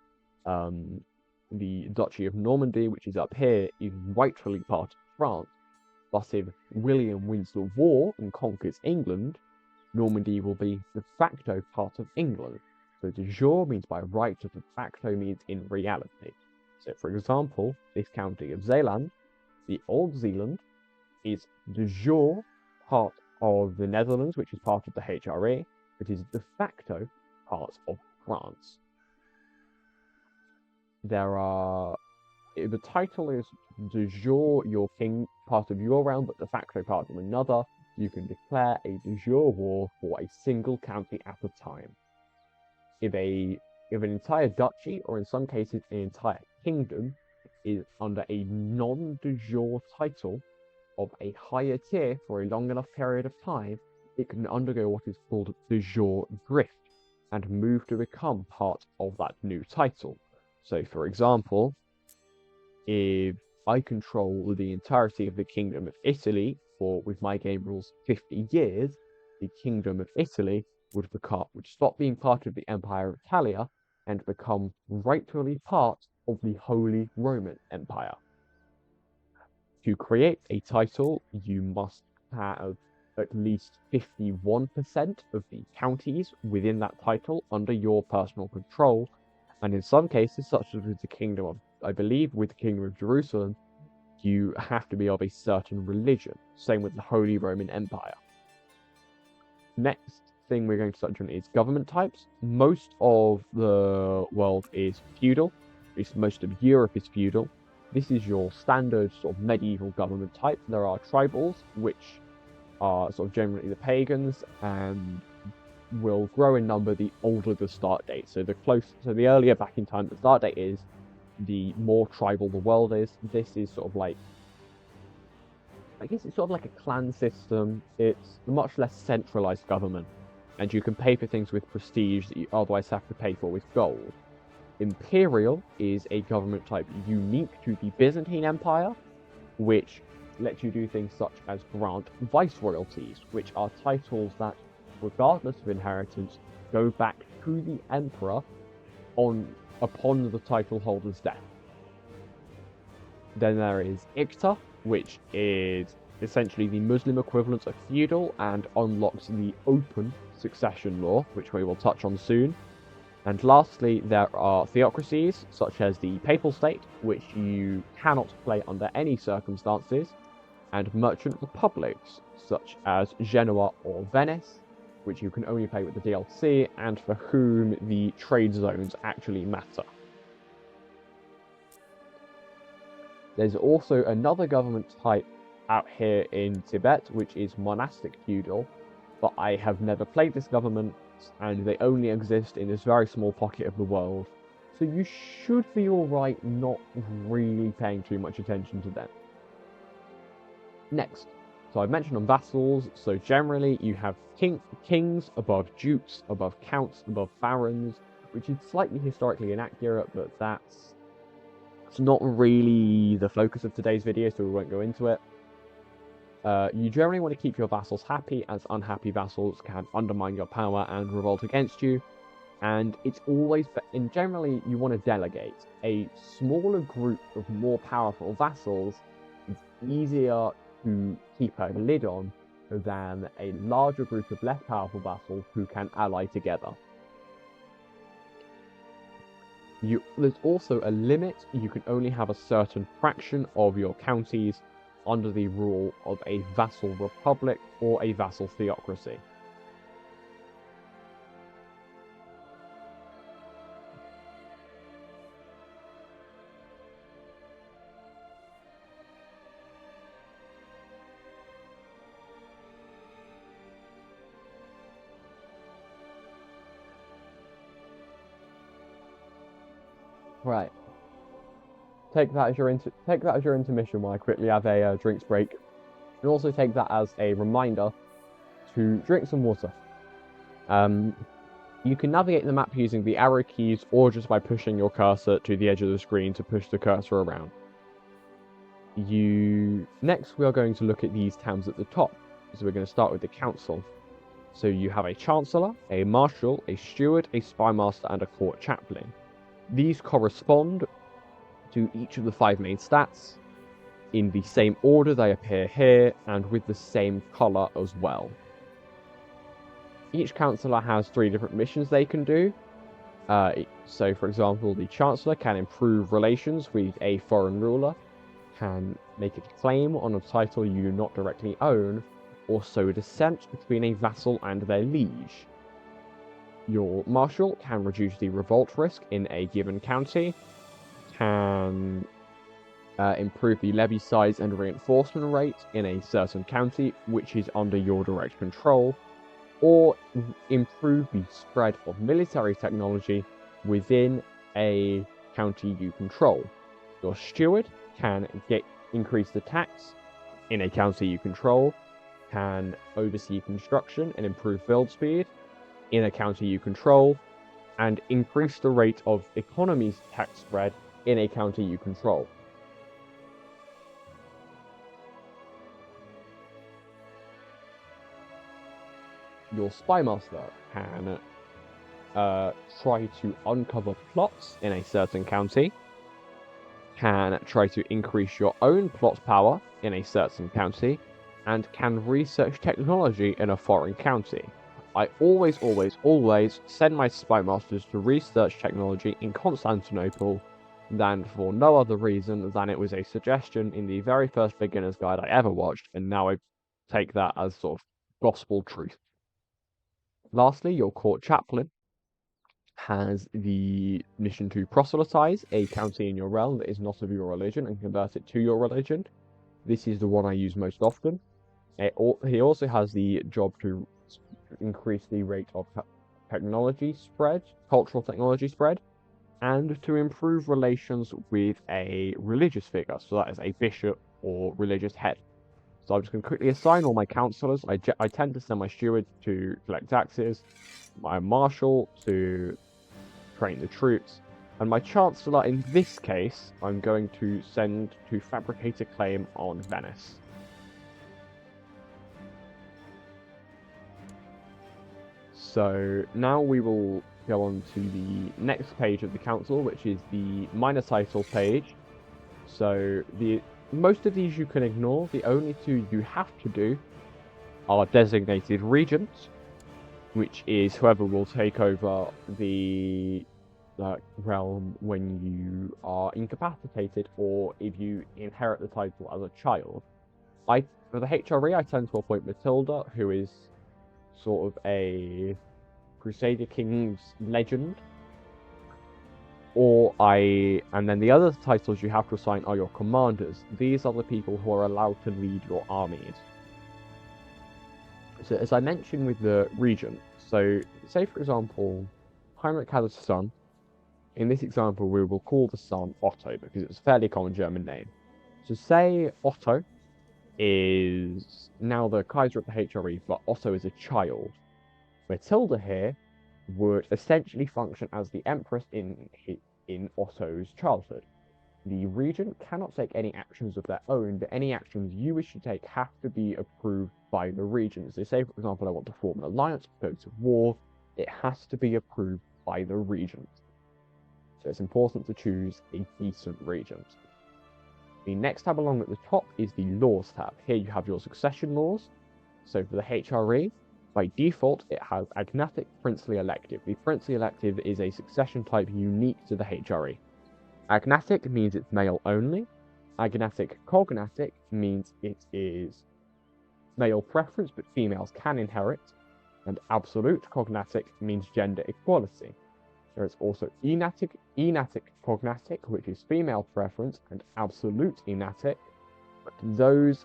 the Duchy of Normandy, which is up here, is rightfully part of France. But if William wins the war and conquers England, Normandy will be de facto part of England. So de jure means by right, de facto means in reality. So for example, this county of Zeeland, the Old Zealand, is de jure part of the Netherlands, which is part of the HRE, but is de facto part of France. The title is de jure your king, part of your realm, but de facto part of another. You can declare a de jure war for a single county at a time. if an entire duchy, or in some cases an entire kingdom, is under a non-de jure title of a higher tier for a long enough period of time, it can undergo what is called de jure drift and move to become part of that new title. So, for example, if I control the entirety of the Kingdom of Italy for, with my game rules, 50 years, the Kingdom of Italy would stop being part of the Empire of Italia and become rightfully part of the Holy Roman Empire. To create a title, you must have at least 51% of the counties within that title under your personal control, and in some cases, such as with the Kingdom of, I believe, with the Kingdom of Jerusalem, you have to be of a certain religion. Same with the Holy Roman Empire. Next thing we're going to touch on is government types. Most of the world is feudal. At least most of Europe is feudal. This is your standard sort of medieval government type. There are tribals, which are sort of generally the pagans, and will grow in number the older the start date. So the earlier back in time the start date is, the more tribal the world is. This is sort of like, I guess it's sort of like a clan system. It's a much less centralized government, and you can pay for things with prestige that you otherwise have to pay for with gold. Imperial is a government type unique to the Byzantine Empire, which lets you do things such as grant viceroyalties, which are titles that, regardless of inheritance, go back to the emperor upon the title holder's death. Then there is Iqta, which is essentially the Muslim equivalent of feudal and unlocks the open succession law, which we will touch on soon. And lastly, there are theocracies, such as the Papal State, which you cannot play under any circumstances, and merchant republics, such as Genoa or Venice, which you can only play with the DLC, and for whom the trade zones actually matter. There's also another government type out here in Tibet, which is monastic feudal, but I have never played this government, and they only exist in this very small pocket of the world, so you should be alright not really paying too much attention to them. Next, so I've mentioned on vassals, so generally you have kings above dukes, above counts, above barons, which is slightly historically inaccurate, but it's not really the focus of today's video, so we won't go into it. You generally want to keep your vassals happy, as unhappy vassals can undermine your power and revolt against you. And it's always, and generally you want to delegate. A smaller group of more powerful vassals is easier to keep a lid on than a larger group of less powerful vassals who can ally together. There's also a limit. You can only have a certain fraction of your counties under the rule of a vassal republic or a vassal theocracy. Right. Take that as your intermission while I quickly have a drinks break. And also take that as a reminder to drink some water. You can navigate the map using the arrow keys or just by pushing your cursor to the edge of the screen to push the cursor around. Next, we are going to look at these towns at the top. So we're going to start with the council. So you have a chancellor, a marshal, a steward, a spymaster, and a court chaplain. These correspond to each of the 5 main stats in the same order they appear here, and with the same color as well. Each councillor has 3 different missions they can do. So for example, the chancellor can improve relations with a foreign ruler, can make a claim on a title you do not directly own, or sow dissent between a vassal and their liege. Your marshal can reduce the revolt risk in a given county, can improve the levy size and reinforcement rate in a certain county which is under your direct control, or improve the spread of military technology within a county you control. Your steward can increase the tax in a county you control, can oversee construction and improve build speed in a county you control, and increase the rate of economy tax spread in a county you control. Your spymaster can try to uncover plots in a certain county, can try to increase your own plot power in a certain county, and can research technology in a foreign county. I always send my spymasters to research technology in Constantinople than for no other reason than it was a suggestion in the very first beginner's guide I ever watched, and now I take that as sort of gospel truth. Lastly, your court chaplain has the mission to proselytize a county in your realm that is not of your religion and convert it to your religion. This is the one I use most often. He also has the job to increase the rate of technology spread, cultural technology spread, and to improve relations with a religious figure. So that is a bishop or religious head. So I'm just going to quickly assign all my councillors. I tend to send my steward to collect taxes, my marshal to train the troops, and my chancellor in this case I'm going to send to fabricate a claim on Venice. So now we will go on to the next page of the council, which is the minor titles page. So most of these you can ignore. The only two you have to do are designated regents, which is whoever will take over the realm when you are incapacitated or if you inherit the title as a child. For the HRE, I tend to appoint Matilda, who is sort of a Crusader Kings legend. And then the other titles you have to assign are your commanders. These are the people who are allowed to lead your armies. So as I mentioned with the regent, so say for example, Heinrich has a son. In this example, we will call the son Otto because it's a fairly common German name. So say Otto is now the Kaiser of the HRE, but Otto is a child. Matilda here would essentially function as the Empress in Otto's childhood. The regent cannot take any actions of their own, but any actions you wish to take have to be approved by the regent. So say, for example, I want to form an alliance, go to war, it has to be approved by the regent. So it's important to choose a decent regent. The next tab along at the top is the laws tab. Here you have your succession laws. So for the HRE, by default, it has agnatic princely elective. The princely elective is a succession type unique to the HRE. Agnatic means it's male only. Agnatic cognatic means it is male preference, but females can inherit. And absolute cognatic means gender equality. There is also enatic cognatic, which is female preference, and absolute enatic, but those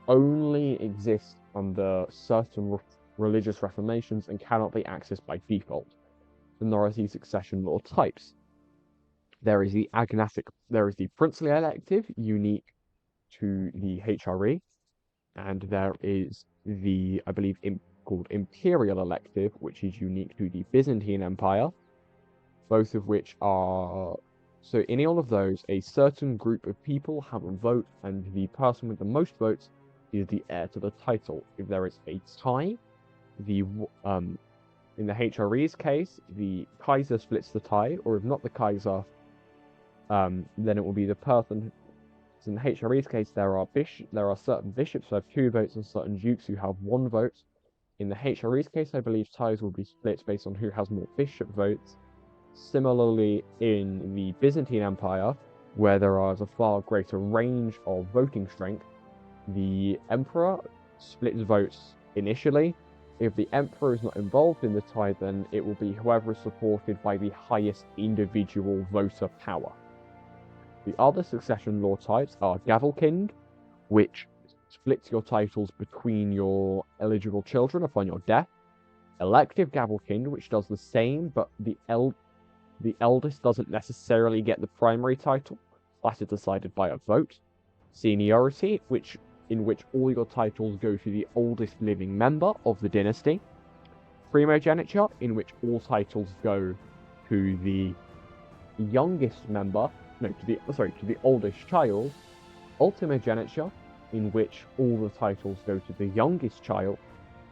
only exist under certain religious reformations and cannot be accessed by default. Then there are the succession law types. There is the princely elective, unique to the HRE, and there is the, I believe, called imperial elective, which is unique to the Byzantine Empire. Both of which are, so in all of those, a certain group of people have a vote, and the person with the most votes is the heir to the title. If there is a tie, in the HRE's case, the Kaiser splits the tie, or if not the Kaiser, then it will be the person. So in the HRE's case, there are certain bishops who have 2 votes and certain dukes who have 1 vote. In the HRE's case, I believe ties will be split based on who has more bishop votes. Similarly, in the Byzantine Empire, where there is a far greater range of voting strength, the emperor splits votes initially. If the emperor is not involved in the tie, then it will be whoever is supported by the highest individual voter power. The other succession law types are Gavelkind, which splits your titles between your eligible children upon your death. Elective Gavelkind, which does the same, but the eldest doesn't necessarily get the primary title. That is decided by a vote. Seniority, in which all your titles go to the oldest living member of the dynasty. Primogeniture, in which all titles go to the youngest member, no, to the oldest child. Ultimogeniture, in which all the titles go to the youngest child.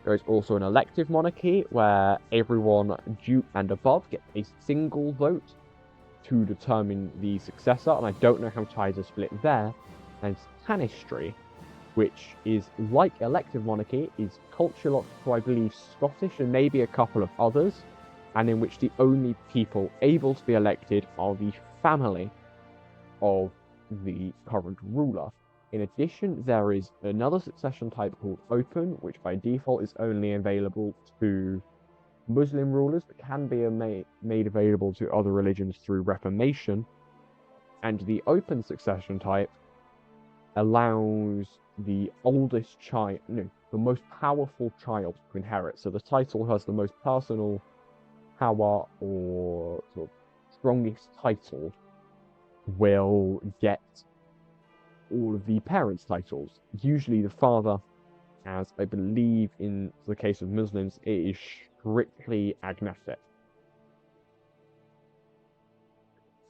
There is also an elective monarchy where everyone duke and above get a single vote to determine the successor, and I don't know how ties are split there. And Tanistry, which is like elective monarchy, is culture locked to, I believe, Scottish and maybe a couple of others, and in which the only people able to be elected are the family of the current ruler. In addition, there is another succession type called Open, which by default is only available to Muslim rulers, but can be made available to other religions through Reformation. And the Open succession type allows the oldest child, no, the most powerful child to inherit. So the title has the most personal power or sort of strongest title will get all of the parents' titles. Usually the father, as I believe in the case of Muslims, it is strictly agnostic.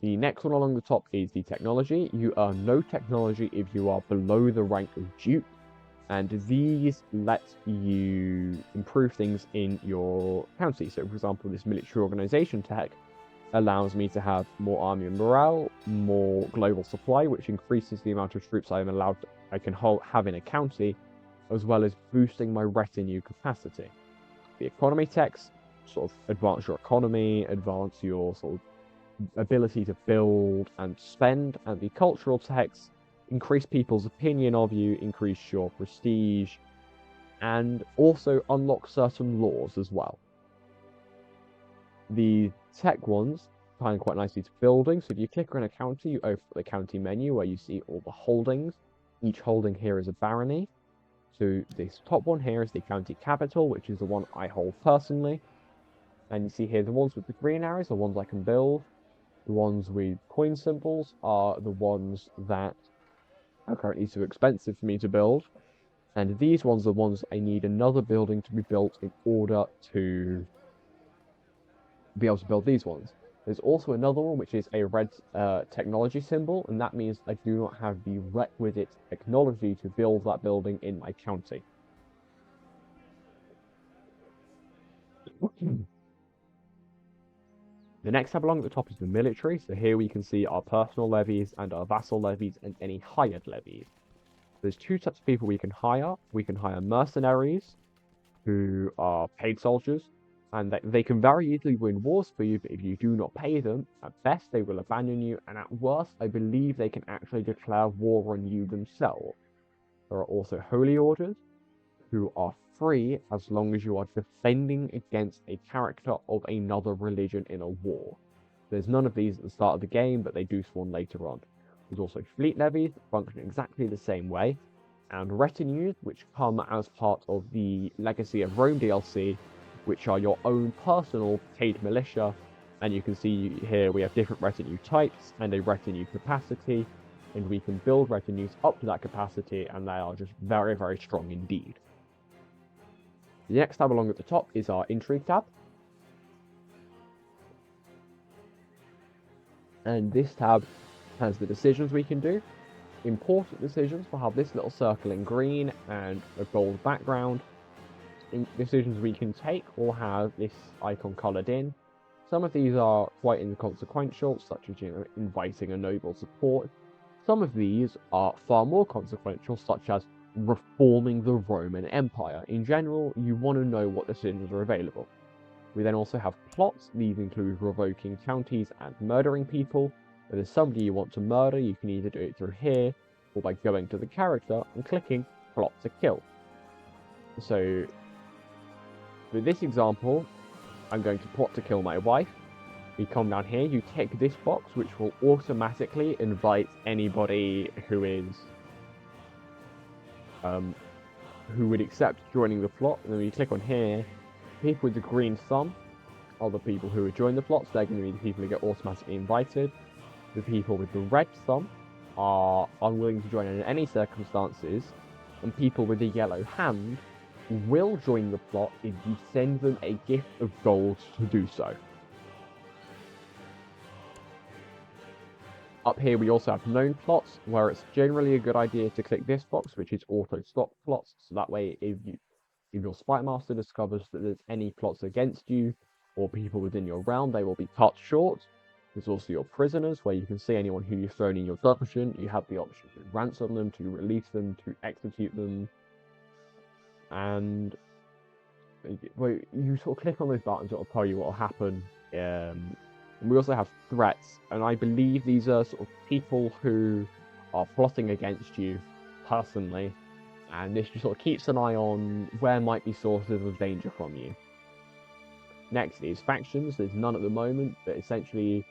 The next one along the top is the technology. You earn no technology if you are below the rank of Duke, and these let you improve things in your county. So, for example, this military organization tech allows me to have more army and morale, more global supply, which increases the amount of troops I can have in a county, as well as boosting my retinue capacity. The economy techs sort of advance your economy, advance your sort of ability to build and spend, and the cultural techs increase people's opinion of you, increase your prestige, and also unlock certain laws as well. The tech ones tie quite nicely to building. So if you click on a county, you open the county menu where you see all the holdings. Each holding here is a barony. So this top one here is the county capital, which is the one I hold personally. And you see here the ones with the green arrows, the ones I can build. The ones with coin symbols are the ones that are currently too expensive for me to build. And these ones are the ones I need another building to be built in order to be able to build these ones. There's also another one which is a red technology symbol, and that means I do not have the requisite technology to build that building in my county. The next tab along at the top is the military, so here we can see our personal levies and our vassal levies and any hired levies. There's two types of people we can hire. We can hire mercenaries, who are paid soldiers, and they can very easily win wars for you, but if you do not pay them, at best they will abandon you, and at worst, I believe they can actually declare war on you themselves. There are also holy orders, who are free as long as you are defending against a character of another religion in a war. There's none of these at the start of the game, but they do spawn later on. There's also fleet levies that function exactly the same way, and retinues, which come as part of the Legacy of Rome DLC, which are your own personal paid militia. And you can see here we have different retinue types and a retinue capacity, and we can build retinues up to that capacity, and they are just very, very strong indeed. The next tab along at the top is our Intrigue tab. And this tab has the decisions we can do. Important decisions will have this little circle in green and a gold background. Decisions we can take will have this icon coloured in. Some of these are quite inconsequential, such as inviting a noble support. Some of these are far more consequential, such as reforming the Roman Empire. In general, you want to know what decisions are available. We then also have plots. These include revoking counties and murdering people. If there's somebody you want to murder, you can either do it through here, or by going to the character and clicking plot to kill. So, for this example, I'm going to plot to kill my wife. We come down here, you tick this box, which will automatically invite anybody who who would accept joining the plot, and then we click on here, people with the green thumb are the people who would join the plots. They're going to be the people who get automatically invited. The people with the red thumb are unwilling to join in any circumstances, and people with the yellow hand will join the plot if you send them a gift of gold to do so. Up here we also have known plots, where it's generally a good idea to click this box, which is auto stop plots, so that way if your spy master discovers that there's any plots against you or people within your realm, they will be cut short. There's also your prisoners, where you can see anyone who you've thrown in your dungeon. You have the option to ransom them, to release them, to execute them, and you sort of click on those buttons, it'll tell you what will happen. We also have threats, and I believe these are sort of people who are plotting against you personally, and this just sort of keeps an eye on where might be sources of danger from you. Next is factions. There's none at the moment, but essentially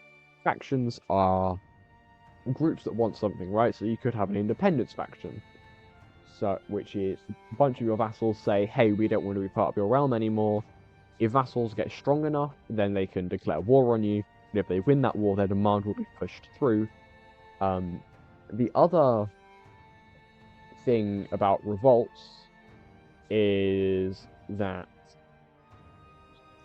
factions are groups that want something, right? So you could have an independence faction, so which is a bunch of your vassals say, hey, we don't want to be part of your realm anymore. If vassals get strong enough, then they can declare war on you, and if they win that war, their demand will be pushed through. The other thing about revolts is that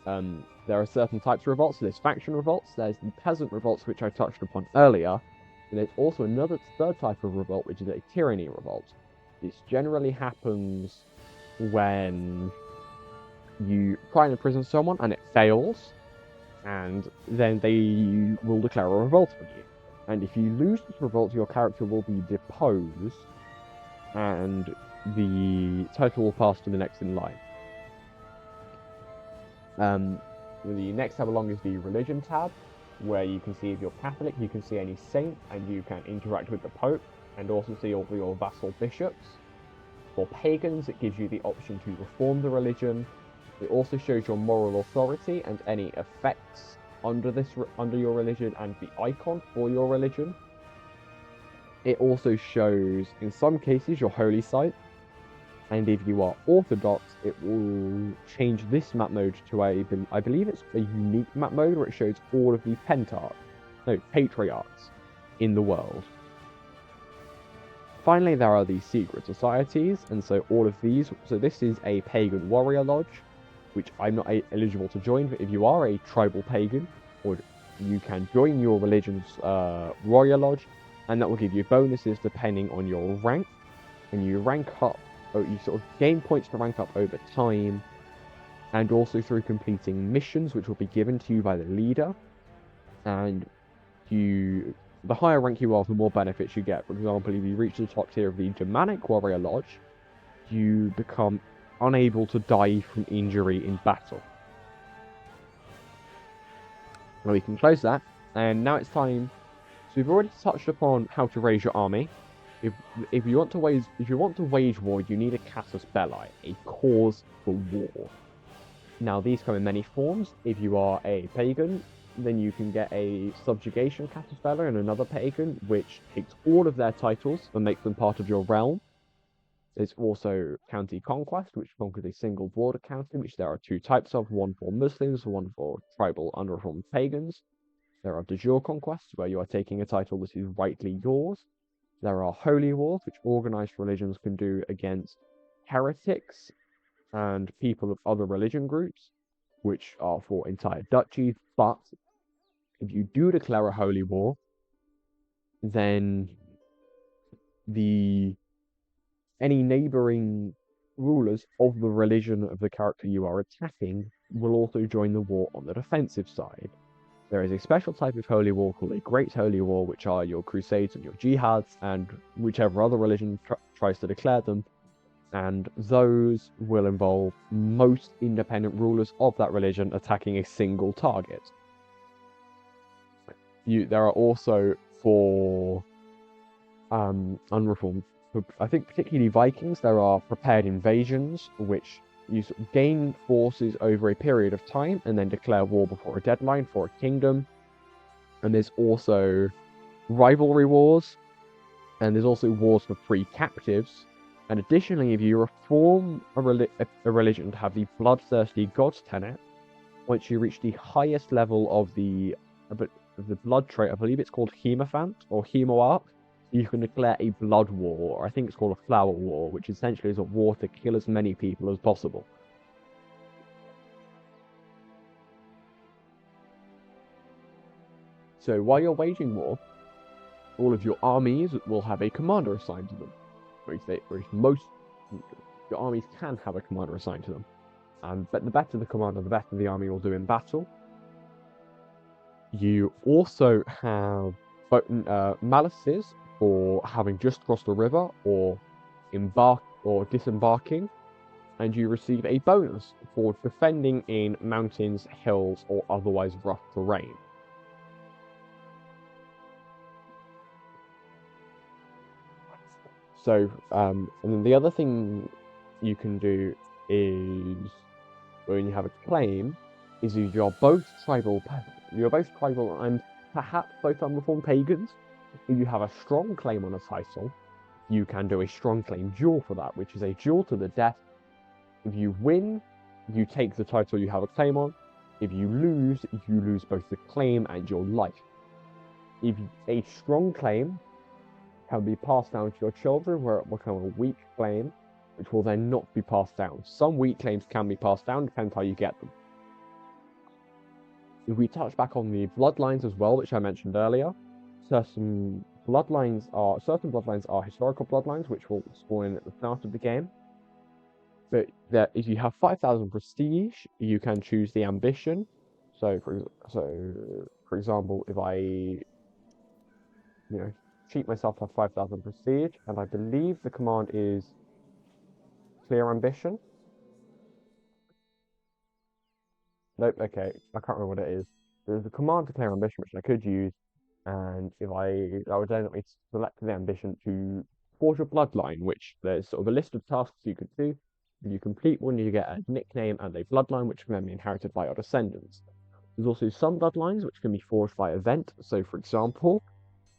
there are certain types of revolts. So there's faction revolts, there's the peasant revolts, which I touched upon earlier, and there's also another third type of revolt, which is a tyranny revolt. This generally happens when you try and imprison someone and it fails, and then they will declare a revolt on you. And if you lose this revolt, your character will be deposed, and the title will pass to the next in line. The next tab along is the religion tab, where you can see if you're Catholic, you can see any saint, and you can interact with the Pope, and also see all your vassal bishops. For pagans, it gives you the option to reform the religion. It also shows your moral authority and any effects under your religion and the icon for your religion. It also shows, in some cases, your holy site. And if you are Orthodox, it will change this map mode to I believe it's a unique map mode where it shows all of the patriarchs in the world. Finally, there are the secret societies, and so all of these. So this is a pagan warrior lodge, which I'm not eligible to join, but if you are a tribal pagan, or you can join your religion's warrior lodge, and that will give you bonuses depending on your rank. And you rank up, or you sort of gain points to rank up over time, and also through completing missions, which will be given to you by the leader. And the higher rank you are, the more benefits you get. For example, if you reach the top tier of the Germanic Warrior Lodge, you become unable to die from injury in battle. Now we can close that, and now it's time. So we've already touched upon how to raise your army. If you want to wage war, you need a casus belli, a cause for war. Now these come in many forms. If you are a pagan, then you can get a subjugation casus belli and another pagan, which takes all of their titles and makes them part of your realm. There's also county conquest, which conquers a single border county, which there are two types of, one for Muslims, one for tribal unreformed pagans. There are de jure conquests, where you are taking a title that is rightly yours. There are holy wars, which organized religions can do against heretics and people of other religion groups, which are for entire duchies. But if you do declare a holy war, then any neighboring rulers of the religion of the character you are attacking will also join the war on the defensive side. There is a special type of holy war called a Great Holy War, which are your crusades and your jihads, and whichever other religion tries to declare them, and those will involve most independent rulers of that religion attacking a single target. There are also, for unreformed, I think particularly Vikings, there are prepared invasions, which you gain forces over a period of time and then declare war before a deadline for a kingdom. And there's also rivalry wars, and there's also wars for free captives, And additionally, if you reform a religion to have the bloodthirsty gods tenet, once you reach the highest level of the blood trait, I believe it's called Hemophant or Hemoarch, you can declare a blood war, or I think it's called a flower war, which essentially is a war to kill as many people as possible. So while you're waging war, all of your armies will have a commander assigned to them, whereas most your armies can have a commander assigned to them. But the better the commander, the better the army will do in battle. You also have malices for having just crossed the river or disembarking, and you receive a bonus for defending in mountains, hills, or otherwise rough terrain. So, and then the other thing you can do is when you have a claim, is if you're both tribal and perhaps both unreformed pagans. If you have a strong claim on a title, you can do a strong claim duel for that, which is a duel to the death. If you win, you take the title you have a claim on. If you lose both the claim and your life. If a strong claim can be passed down to your children, where it will become a weak claim, which will then not be passed down. Some weak claims can be passed down, depends how you get them. If we touch back on the bloodlines as well, which I mentioned earlier, certain bloodlines are historical bloodlines, which will spawn in at the start of the game. But if you have 5,000 prestige, you can choose the ambition. So for example, if I cheat myself to have 5,000 prestige, and I believe the command is clear ambition. Nope, okay, I can't remember what it is. There's a command to clear ambition which I could use, and if I would then select the ambition to forge a bloodline, which there's sort of a list of tasks you could do. If you complete one, you get a nickname and a bloodline, which can then be inherited by your descendants. There's also some bloodlines which can be forged by event. So, for example,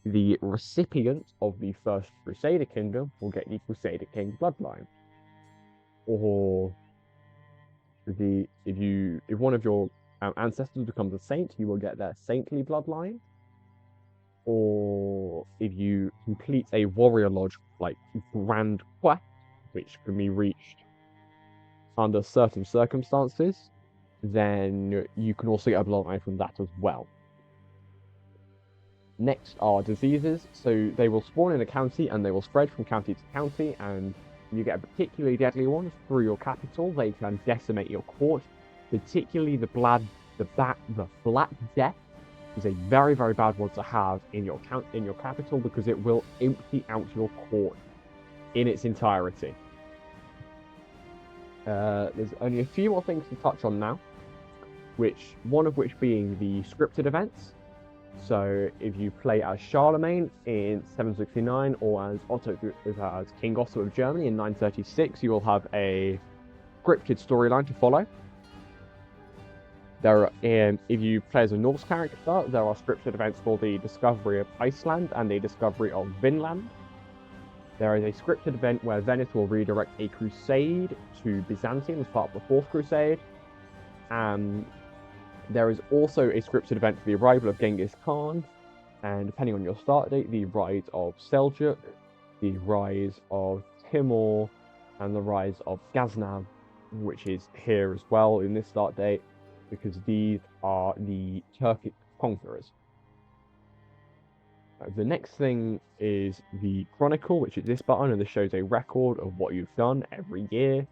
the recipient of the first Crusader Kingdom will get the Crusader King bloodline. Or if one of your ancestors becomes a saint, you will get their saintly bloodline. Or if you complete a warrior lodge like grand quest, which can be reached under certain circumstances, then you can also get a bloodline from that as well. Next are diseases. So they will spawn in a county and they will spread from county to county, and you get a particularly deadly one through your capital. They can decimate your court, particularly the Black Death is a very, very bad one to have in your capital, because it will empty out your court in its entirety. There's only a few more things to touch on now, one of which being the scripted events. So if you play as Charlemagne in 769, or as King Otto of Germany in 936, you will have a scripted storyline to follow. If you play as a Norse character, there are scripted events for the discovery of Iceland and the discovery of Vinland. There is a scripted event where Venice will redirect a crusade to Byzantium as part of the Fourth Crusade. There is also a scripted event for the arrival of Genghis Khan, and depending on your start date, the rise of Seljuk, the rise of Timur, and the rise of Ghaznav, which is here as well in this start date, because these are the Turkic conquerors. The next thing is the Chronicle, which is this button, and this shows a record of what you've done every year.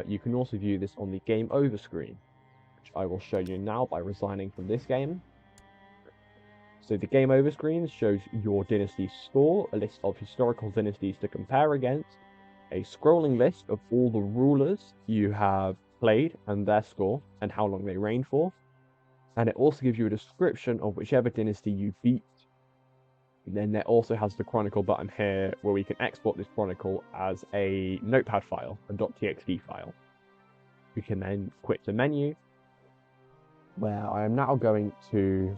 You can also view this on the Game Over screen, which I will show you now by resigning from this game. So the Game Over screen shows your dynasty's score, a list of historical dynasties to compare against, a scrolling list of all the rulers you have played and their score and how long they reigned for, and it also gives you a description of whichever dynasty you beat. And then there also has the Chronicle button here, where we can export this Chronicle as a notepad file, a .txt file. We can then quit the menu, where I am now going to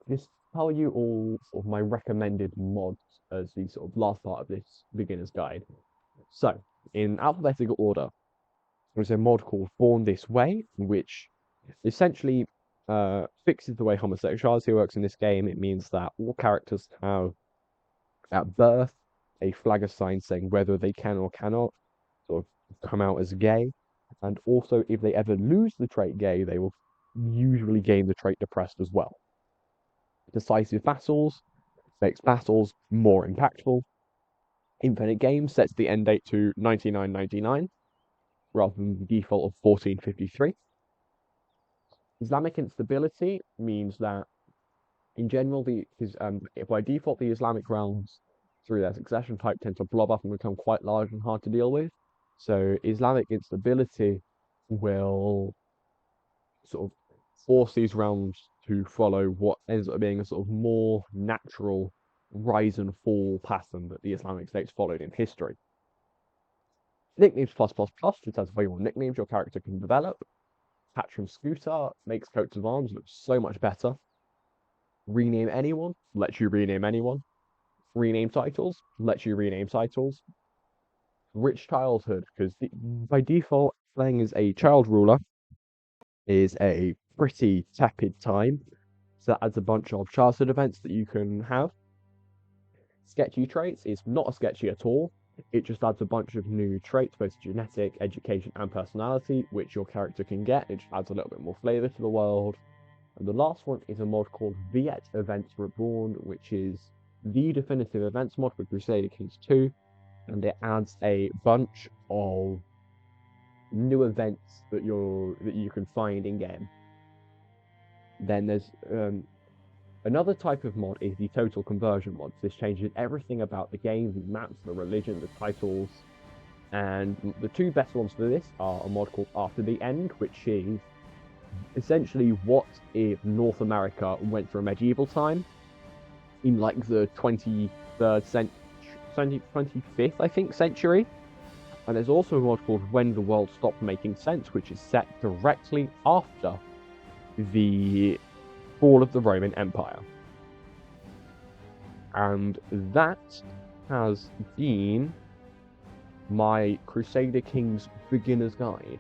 just tell you all of my recommended mods as the sort of last part of this beginner's guide. So, in alphabetical order, there's a mod called Born This Way, which essentially fixes the way homosexuality works in this game. It means that all characters have, at birth, a flag assigned saying whether they can or cannot sort of come out as gay. And also, if they ever lose the trait gay, they will usually gain the trait depressed as well. Decisive battles makes battles more impactful. Infinite Game sets the end date to 9999 rather than the default of 1453. Islamic instability means that, in general, by default, the Islamic realms, through their succession type, tend to blob up and become quite large and hard to deal with. So Islamic instability will sort of force these realms to follow what ends up being a sort of more natural rise and fall pattern that the Islamic states followed in history. Nicknames plus plus plus, which has way more nicknames your character can develop. Patron Scooter makes coats of arms look so much better. Rename anyone lets you rename anyone. Rename titles lets you rename titles. Rich childhood, because by default, playing as a child ruler is a pretty tepid time. So that adds a bunch of childhood events that you can have. Sketchy traits is not as sketchy at all. It just adds a bunch of new traits, both genetic, education, and personality, which your character can get. It just adds a little bit more flavor to the world. And the last one is a mod called Viet Events Reborn, which is the definitive events mod for Crusader Kings 2. And it adds a bunch of new events that you can find in game. Then there's another type of mod is the total conversion mod. This changes everything about the game, the maps, the religion, the titles. And the two best ones for this are a mod called After the End, which is essentially what if North America went through a medieval time in like the 23rd century, 25th, I think, century. And there's also a mod called When the World Stopped Making Sense, which is set directly after the fall of the Roman Empire. And that has been my Crusader Kings Beginner's Guide.